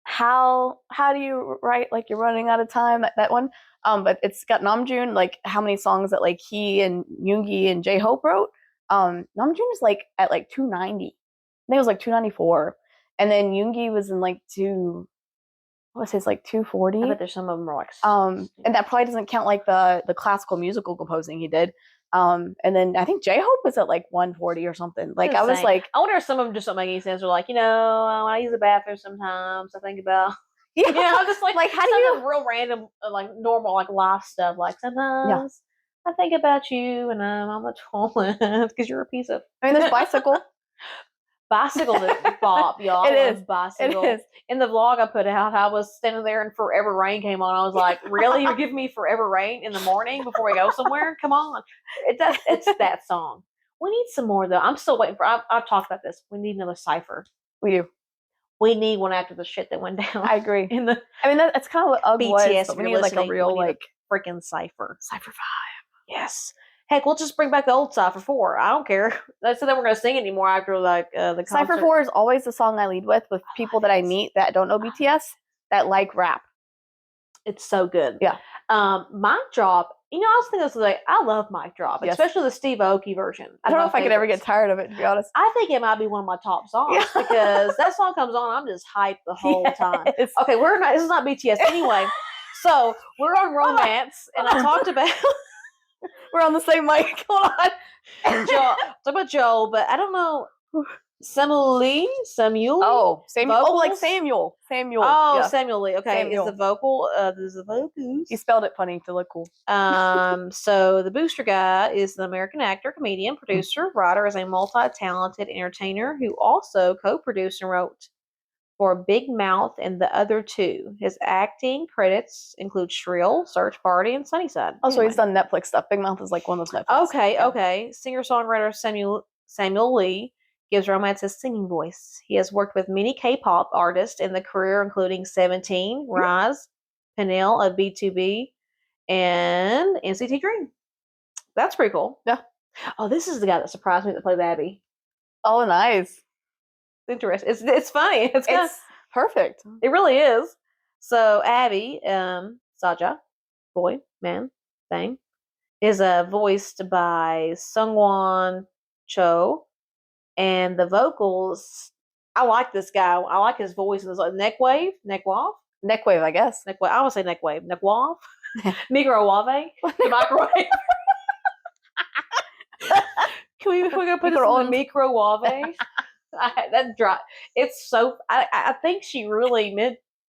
how do you write like you're running out of time? That one. But it's got Namjoon, like how many songs that like he and Yoongi and J-Hope wrote. Namjoon is like at like 290. I think it was like 294, and then Yoongi was in like what's his like 240? I bet there's some of them are like. And that probably doesn't count like the classical musical composing he did. And then I think J-Hope was at like 140 or something. Like I was like, I wonder if some of them just don't make any sense. Or like, when I use the bathroom sometimes, I think about. Yeah, I'm just like how do you real random like normal like life stuff. Like sometimes I think about you and I'm on the toilet because you're a piece of. I mean, there's bicycle. Bicycle is bop, y'all. It is bicycle. It is. In the vlog I put out, I was standing there and Forever Rain came on. I was like, really? You're giving me Forever Rain in the morning before we go somewhere? Come on. It's that song. We need some more though. I'm still waiting for. I've talked about this. We need another cipher. We do. We need one after the shit that went down. I agree. That's kind of what UGG BTS was. But we need like a real like freaking cipher. Cipher 5. Yes. Heck, we'll just bring back the old Cypher 4. I don't care. That's that we're going to sing anymore after like the concert. Cypher 4 is always the song I lead with people that I meet that don't know BTS that like rap. It's so good. Yeah. Mic Drop. I was thinking this today. I love Mic Drop, especially the Steve Aoki version. I don't know if I could ever get tired of it, to be honest. I think it might be one of my top songs because that song comes on, I'm just hyped the whole time. Okay, this is not BTS anyway. So we're on romance, and I talked about. We're on the same mic. Hold on. Talk about Joel, but I don't know. Samuel. Oh, Samuel. Oh, like Samuel. Oh, yeah. Samuel Lee. Okay, Samuel. Is the vocal. There's the vocals. You spelled it funny to look cool. So the Booster guy is an American actor, comedian, producer, writer, is a multi-talented entertainer who also co-produced and wrote for Big Mouth and the other two. His acting credits include Shrill, Search Party, and Sunnyside. Also, he's done Netflix stuff. Big Mouth is like one of those Netflix. Okay. Singer-songwriter Samuel Lee gives romance his singing voice. He has worked with many K-pop artists in the career, including 17, Rise, Penel of B2B, and NCT Dream. That's pretty cool. Yeah. Oh, this is the guy that surprised me that plays Abby. Oh, nice. Interesting. It's funny. It's perfect. It really is. So Abby, Saja, boy, man, thing, is voiced by Sungwon Cho, and the vocals. I like this guy. I like his voice. And it's like neck wave. Neck wave, I guess. Neck wave. I would say neck wave. Neck wave. Microwave. The microwave. Can we go put this in the microwave? That dry. It's so. I think she really meant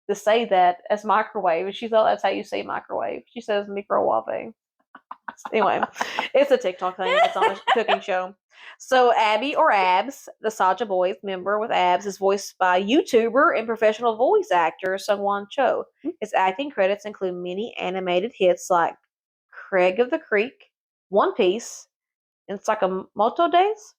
to say that as microwave, and she thought that's how you say microwave. She says microwave. Anyway, it's a TikTok thing. It's on a cooking show. So Abby or Abs, the Saja Boys member with abs, is voiced by YouTuber and professional voice actor Sungwon Cho. His acting credits include many animated hits like Craig of the Creek, One Piece, and Sakamoto Days.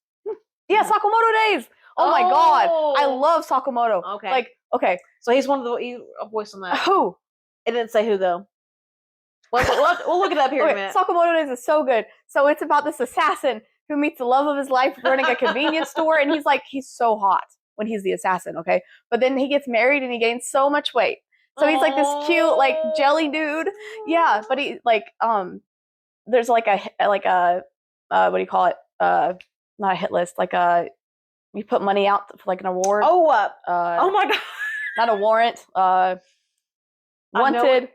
Yeah, Sakamoto Days. Oh my god, I love Sakamoto. Okay, like okay, so he's one of the voice on that. Who? It didn't say who though. We'll look it up here in a minute. Sakamoto Days is so good. So it's about this assassin who meets the love of his life running a convenience store, and he's so hot when he's the assassin, okay? But then he gets married and he gains so much weight. So he's like this cute, like jelly dude. Yeah, but he there's like a what do you call it? Not a hit list, like you put money out for like an award. Oh my god. Not a warrant. Wanted.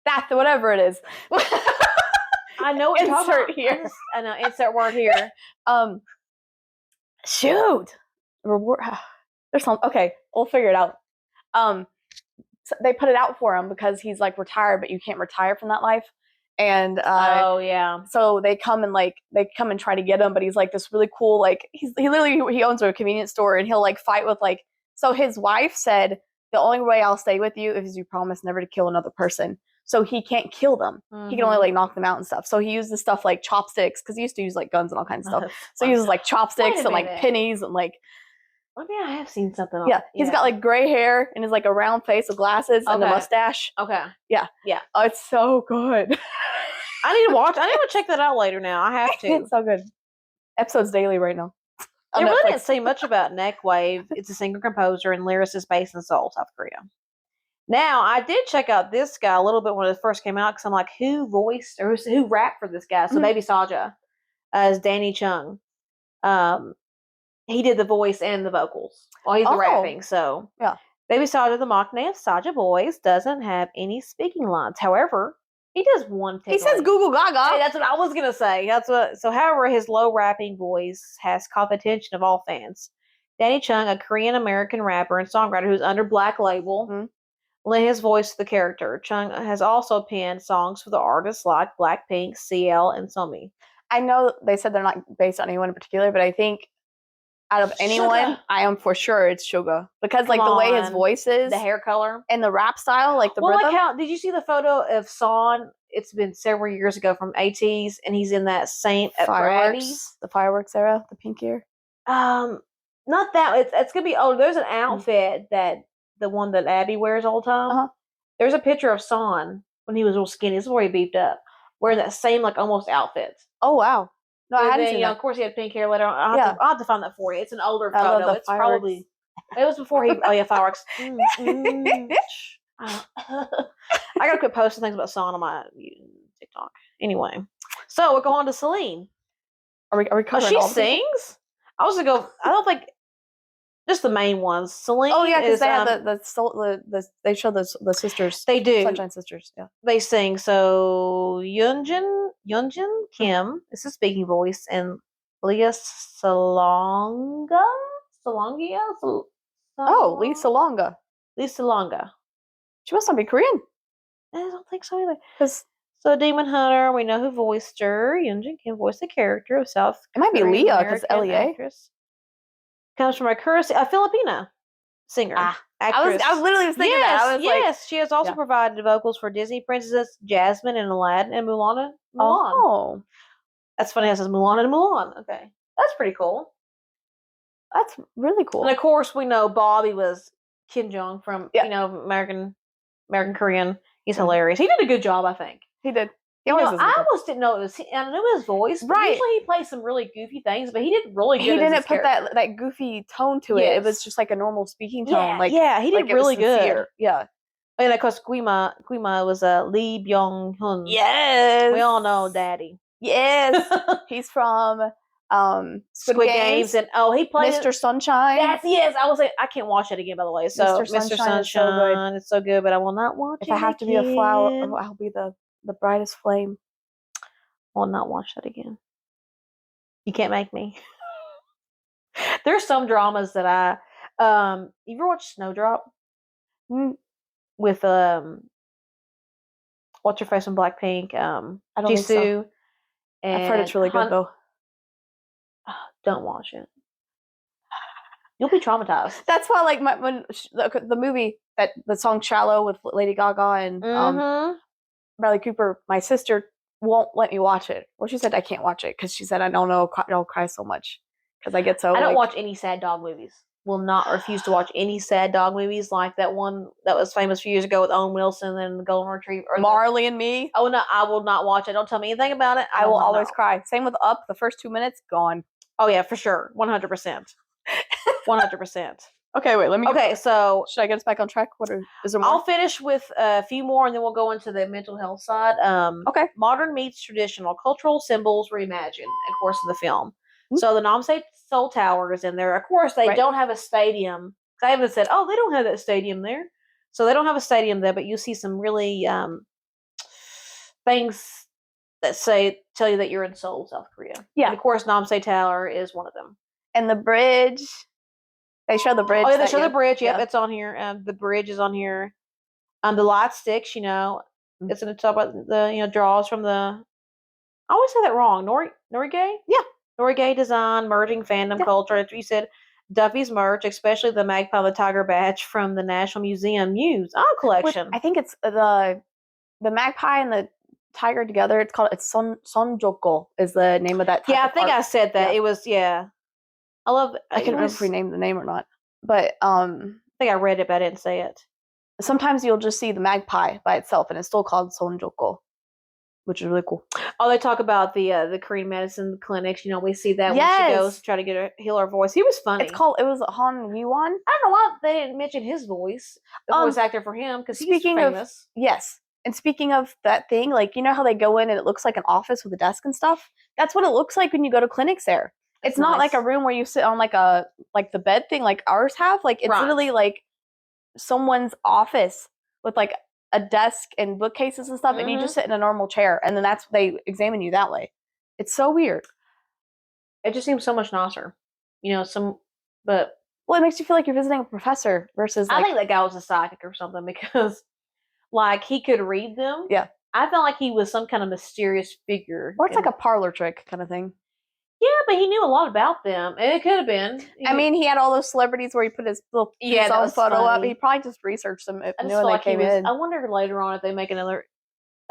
That's whatever it is. I know what insert here. I know, insert word here. Shoot. Reward. There's some. Okay, we'll figure it out. So they put it out for him because he's like retired, but you can't retire from that life. And so they come and try to get him, but he's like this really cool, like he owns a convenience store, and he'll like fight with like. So his wife said the only way I'll stay with you is you promise never to kill another person. So he can't kill them. Mm-hmm. He can only like knock them out and stuff. So he uses stuff like chopsticks, because he used to use like guns and all kinds of stuff. So he uses like chopsticks and like pennies and like. Maybe I have seen something. Yeah, he's got like gray hair and is like a round face with glasses and a mustache. Okay. Yeah. Oh, it's so good. I need to watch. I need to check that out later. Now I have to. It's so good. Episodes daily right now. They really didn't say much about Neckwave. It's a singer-composer and lyricist based in Seoul, South Korea. Now, I did check out this guy a little bit when it first came out, because I'm like, who voiced or who rapped for this guy? So Baby Saja is Danny Chung. He did the voice and the vocals. Well, he's the rapping. So yeah, Baby Saja, the Maknae of Saja Boys, doesn't have any speaking lines. However, he does one thing. He says "Google Gaga." Hey, that's what I was gonna say. However, his low rapping voice has caught the attention of all fans. Danny Chung, a Korean American rapper and songwriter who's under Black Label, lent his voice to the character. Chung has also penned songs for the artists like Blackpink, CL, and Somi. I know they said they're not based on anyone in particular, but I think out of anyone, I am for sure it's Suga, because like the way his voice is, the hair color, and the rap style, like the rhythm. Like how did you see the photo of Son? It's been several years ago from ATs, and he's in that same fireworks, the fireworks era, the pink ear. Not that it's gonna be. Oh, there's an outfit that the one that Abby wears all the time. There's a picture of Son when he was real skinny. This is where he beefed up, wearing that same like almost outfit. Oh wow. No, I hadn't seen that. Of course, he had pink hair later on. I'll have to find that for you. It's an older photo. It's probably. It was before he. Oh yeah, fireworks. I gotta quit posting things about Son on my TikTok. Anyway, so we're going to Celine. Are we covering? She sings. I was gonna go. I don't think just the main ones. Celine. Oh yeah, because they have the they show the sisters. They do. Sunshine Sisters. Yeah, they sing. So Yeonjun Kim is the speaking voice, and Leah Salonga. Lee Salonga. Lisa Longa. She must not be Korean. I don't think so either. So Demon Hunter, we know who voiced her. Yeonjun Kim voiced the character of South. It might be Leah, because LEA comes from a Filipina singer. Actress. I was literally thinking that. Yes, she has also provided vocals for Disney princesses Jasmine and Aladdin and Mulan. Oh, that's funny. It says Mulan and Mulan. Okay, that's pretty cool. That's really cool. And of course, we know Bobby was Kim Jong from American Korean. He's hilarious. He did a good job, I think. He did. I almost didn't know it was. I knew his voice. But usually he plays some really goofy things, but he did really good. He didn't put that goofy tone to it. It was just like a normal speaking tone. He did really good. Yeah. And of course, Guima was Lee Byung Hun. Yes. We all know Daddy. Yes. He's from Squid Games, and he played Mr. Sunshine. Yes. I was like, I can't watch it again. By the way, so Mr. Sunshine is so good, but I will not watch it. If I have to be a flower, I'll be the brightest flame. I will not watch that again. You can't make me. There's some dramas that you ever watch Snowdrop? With what's her face from Blackpink? I don't think so. I've heard it's really good though. Don't watch it. You'll be traumatized. That's why, like, when the movie, that the song "Shallow" with Lady Gaga and Bradley Cooper, my sister won't let me watch it. Well, she said I can't watch it because she said I don't know, I'll cry so much because I get so. I don't watch any sad dog movies. Will not refuse to watch any sad dog movies like that one that was famous a few years ago with Owen Wilson and the Golden Retriever. Marley and Me. Oh no, I will not watch it. Don't tell me anything about it. I will always cry. Same with Up. The first 2 minutes, gone. Oh yeah, for sure, 100%, 100%. Okay, wait. Let me. Okay, so should I get us back on track? Is there more? I'll finish with a few more, and then we'll go into the mental health side. Okay. Modern meets traditional cultural symbols reimagined, of course, in the film. So the Namsae Seoul Tower is in there. Of course, they don't have a stadium. I haven't said, they don't have that stadium there. So they don't have a stadium there, but you see some really things that tell you that you're in Seoul, South Korea. Yeah. And of course, Namsae Tower is one of them. And the bridge. They show the bridge. Oh, yeah, they show the bridge. Yep, it's on here. The bridge is on here. The light sticks, it's going to talk about the, draws from the. I always say that wrong. Norige? Yeah. Norige design, merging fandom culture. As you said, Duffy's merch, especially the Magpie and the Tiger badge from the National Museum Muse collection. I think it's the Magpie and the Tiger together. It's Sonjoko is the name of that. Yeah, I think I said that. Yeah. It was I love. I can't remember if we named the name or not, but I think I read it, but I didn't say it. Sometimes you'll just see the magpie by itself, and it's still called Sonjoko, which is really cool. Oh, they talk about the Korean medicine clinics. We see that when she goes to try to heal her voice. He was funny. It was Han Wi-Won. I don't know why they didn't mention his voice, the voice actor for him, because he's famous. Yes. And speaking of that thing, like, how they go in and it looks like an office with a desk and stuff? That's what it looks like when you go to clinics there. It's not like a room where you sit on like the bed thing like ours have. Like, it's literally like someone's office with like a desk and bookcases and stuff, and you just sit in a normal chair, and then they examine you that way. It's so weird. It just seems so much nicer. But it makes you feel like you're visiting a professor versus I think that guy was a psychic or something, because like he could read them. Yeah. I felt like he was some kind of mysterious figure. Or it's like a parlor trick kind of thing. Yeah, but he knew a lot about them, and it could have been. I mean, he had all those celebrities where he put his little photo up. He probably just researched them when they came in. I wonder later on if they make a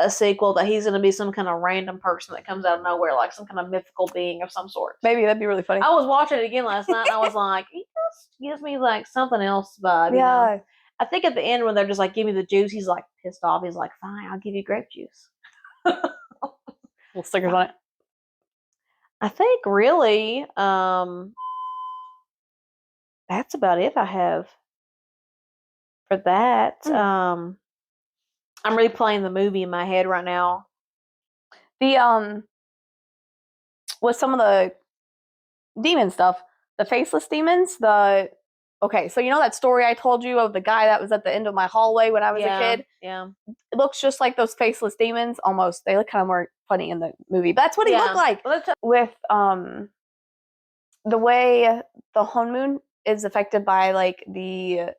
sequel that he's going to be some kind of random person that comes out of nowhere, like some kind of mythical being of some sort. Maybe that'd be really funny. I was watching it again last night, and I was like, he just gives me like something else vibe. Yeah. I think at the end when they're just like, give me the juice, he's like pissed off. He's like, fine, I'll give you grape juice. Little stickers on it. I think really, that's about it I have for that. I'm replaying the movie in my head right now. With some of the demon stuff, the faceless demons, okay, so that story I told you of the guy that was at the end of my hallway when I was a kid? Yeah. It looks just like those faceless demons, almost. They look kind of more funny in the movie. But that's what he looked like. With the way the Honmoon is affected by like the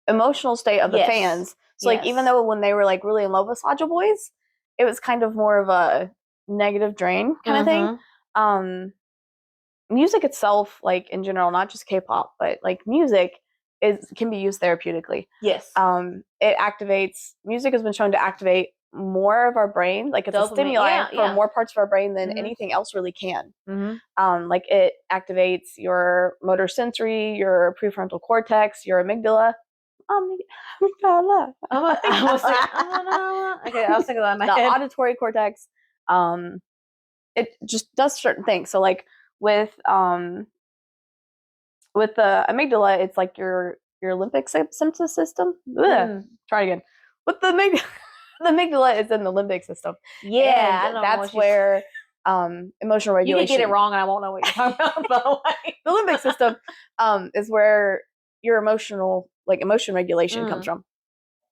emotional state of the fans. So like even though when they were like really in love with Saja Boys, it was kind of more of a negative drain kind of thing. Music itself, like in general, not just K-pop, but like music can be used therapeutically. Yes. It activates. Music has been shown to activate more of our brain. Like it's a stimulant for more parts of our brain than anything else really can. Like it activates your motor sensory, your prefrontal cortex, your amygdala. Amygdala. I was thinking that in my head. The auditory cortex. It just does certain things. So like with the amygdala, it's like your limbic system. Try again. With the amygdala is in the limbic system. Yeah, and that's where Emotional You can regulation. get it wrong and I won't know what you're talking about, by the way. The limbic system is where your emotion regulation comes from.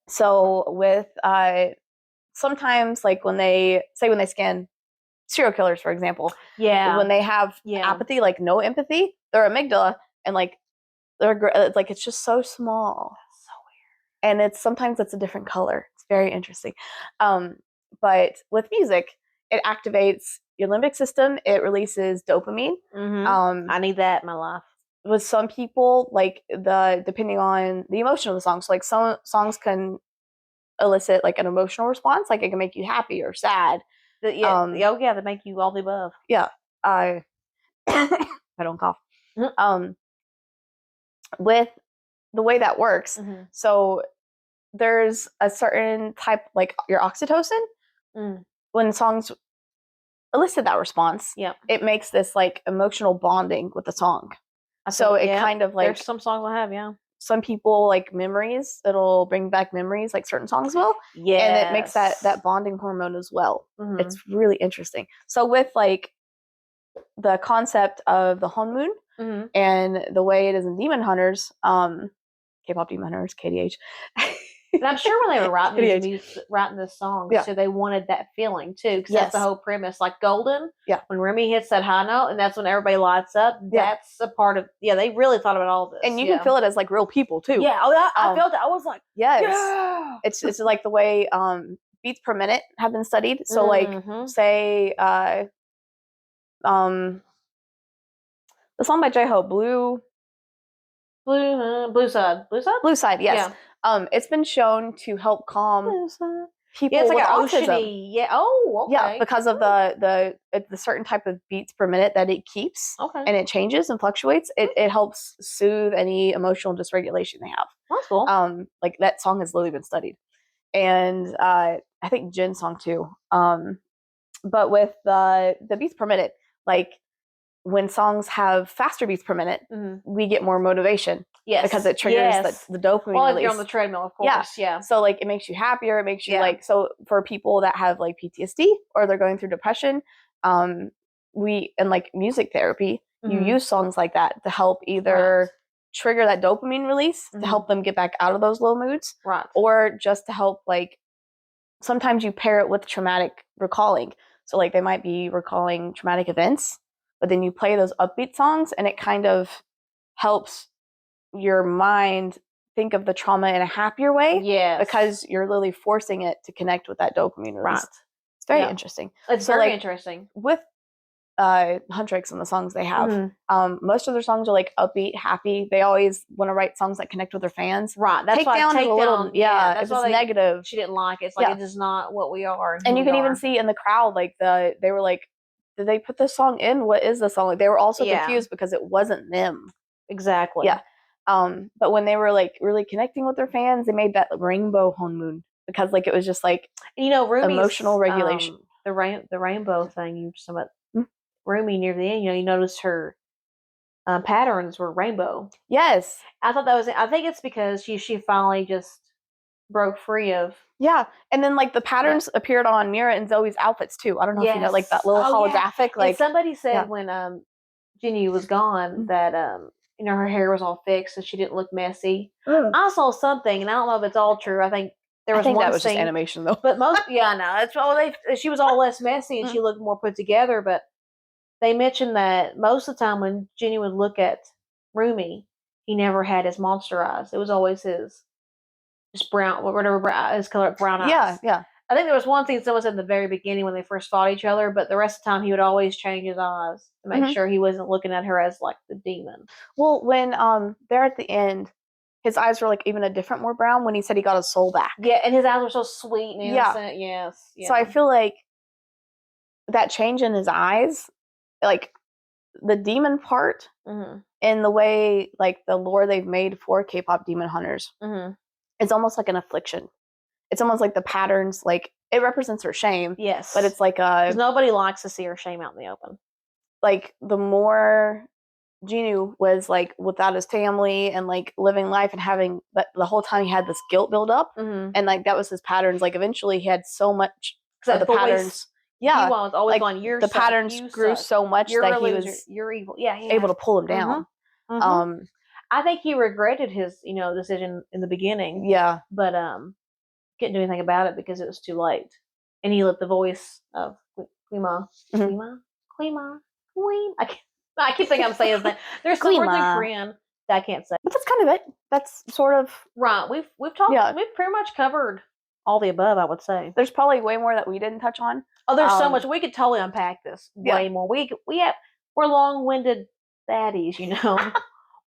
So with sometimes like when they scan serial killers, for example, when they have apathy, like no empathy, their amygdala and like it's just so small. That's so weird. And sometimes it's a different color. It's very interesting. But with music, it activates your limbic system. It releases dopamine. I need that in my life. With some people, like depending on the emotion of the song. So like some songs can elicit like an emotional response, like it can make you happy or sad. They make you all the above. Yeah. I don't cough. With the way that works, so there's a certain type, like your oxytocin, when songs elicit that response, it makes this like emotional bonding with the song. So it kind of like, there's some songs I have, some people like memories, it'll bring back memories, like certain songs will. Yeah. And it makes that bonding hormone as well. It's really interesting. So with like the concept of the honmoon and the way it is in Demon Hunters, K-pop Demon Hunters, KDH. And I'm sure when they were writing this song, so they wanted that feeling too, because that's the whole premise. Like Golden, when Remy hits that high note, and that's when everybody lights up. That's a part of. Yeah, they really thought about all this, and you can feel it as like real people too. Yeah, I felt it. I was like, it's like the way beats per minute have been studied. So like say the song by J-Hope, Blue Side, yes. Yeah. It's been shown to help calm people it's like with autism. Oceany. Yeah. Oh, okay. Yeah, because of the certain type of beats per minute that it keeps, and it changes and fluctuates. It helps soothe any emotional dysregulation they have. That's cool. Like that song has literally been studied, and I think Jin's song too. But with the beats per minute, like when songs have faster beats per minute, we get more motivation. Yes. Because it triggers the dopamine well, release. If you're on the treadmill, of course. Yeah. So like it makes you happier. It makes you like, so for people that have like PTSD or they're going through depression, we in like music therapy, you use songs like that to help either trigger that dopamine release to help them get back out of those low moods. Right. Or just to help, like, sometimes you pair it with traumatic recalling. So like they might be recalling traumatic events, but then you play those upbeat songs and it kind of helps your mind think of the trauma in a happier way. Yeah. Because you're literally forcing it to connect with that dopamine release. Right. It's very interesting. It's very interesting. With Huntrix and the songs they have, most of their songs are like upbeat, happy. They always want to write songs that connect with their fans. Right. That's why Takedown, that's if it's negative, she didn't like it. It's like it is not what we are. And you can even see in the crowd, like they were like, did they put this song in? What is this song? Like, they were also confused because it wasn't them. Exactly. Yeah. But when they were like really connecting with their fans, they made that rainbow honmoon because like it was just like, Rumi's, emotional regulation. The rainbow thing you just about. Rumi near the end, you notice her patterns were rainbow. Yes. I thought that was. I think it's because she finally just broke free of. Yeah, and then like the patterns appeared on Mira and Zoe's outfits too. I don't know if you know, like that little holographic. Yeah. Like and somebody said when Jenny was gone that her hair was all fixed and she didn't look messy. I saw something, and I don't know if it's all true. I think there was one that was scene, just animation though. But most, I know it's all she was all less messy and she looked more put together, but. They mentioned that most of the time when Jenny would look at Rumi, he never had his monster eyes. It was always his just brown, whatever his color, brown eyes. Yeah, yeah. I think there was one thing someone said in the very beginning when they first fought each other, but the rest of the time he would always change his eyes to make sure he wasn't looking at her as like the demon. Well, when they're at the end, his eyes were like even a different, more brown when he said he got his soul back. Yeah, and his eyes were so sweet and innocent. Yeah. Yes. Yeah. So I feel like that change in his eyes, like the demon part in the way like the lore they've made for K-pop Demon Hunters, it's almost like an affliction. It's almost like the patterns, like it represents her shame. Yes. But it's like because nobody likes to see her shame out in the open. Like the more Jinu was like without his family and like living life and having, but the whole time he had this guilt build up and like that was his patterns. Like eventually he had so much of the patterns. Yeah, was always like going, "You're the suck, patterns you grew suck. so much You're that a he loser. was You're evil." Yeah, able to pull him down. Mhm. I think he regretted his, decision in the beginning, Yeah, but couldn't do anything about it because it was too late. And he let the voice of Klima, Mhm. Klima, Klima, Queen. I keep thinking I'm saying his name. There's some words in Klima. Korean that I can't say. But that's kind of it. That's sort of Right. We've talked. Yeah. We've pretty much covered all the above, I would say. There's probably way more that we didn't touch on. Oh, there's so much. We could totally unpack this way more. We're long-winded baddies,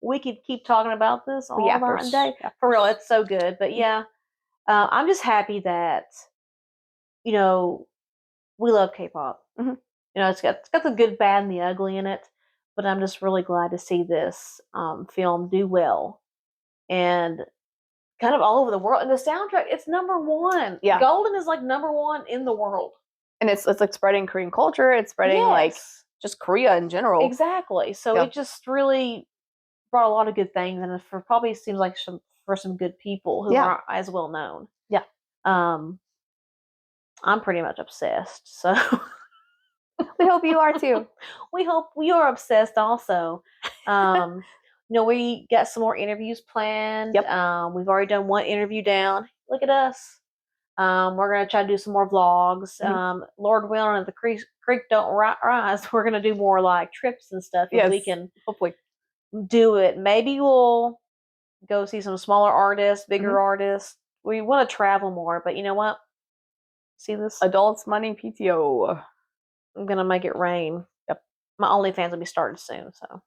We could keep talking about this all night and day. Yeah. For real, it's so good. But yeah, I'm just happy that we love K-pop. Mhm. It's got the good, bad, and the ugly in it. But I'm just really glad to see this film do well, and kind of all over the world. And the soundtrack, it's number one. Yeah. Golden is like number one in the world. And it's like spreading Korean culture. It's spreading like just Korea in general. Exactly. So it just really brought a lot of good things, and it probably seems like for some good people who aren't as well known. Yeah. I'm pretty much obsessed. So we hope you are too. We hope we are obsessed also. We got some more interviews planned. Yep. We've already done one interview down. Look at us. We're gonna try to do some more vlogs. Lord willing, if the creek don't rise, we're gonna do more like trips and stuff. If we can hopefully do it. Maybe we'll go see some smaller artists, bigger artists. We want to travel more, but you know what? See this? Adults Money PTO. I'm gonna make it rain. Yep. My OnlyFans will be started soon. So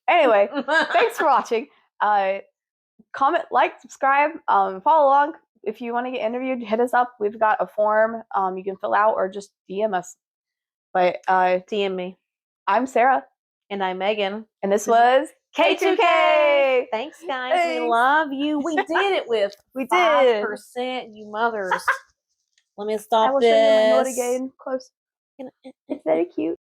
anyway, thanks for watching. Comment, like, subscribe, follow along. If you want to get interviewed, hit us up. We've got a form you can fill out or just DM us. But DM me. I'm Sarah. And I'm Megan. And this was K2K. Thanks, guys. Thanks. We love you. We did it with 5%, you mothers. Let me stop this. I will show you my note again close. It's very cute.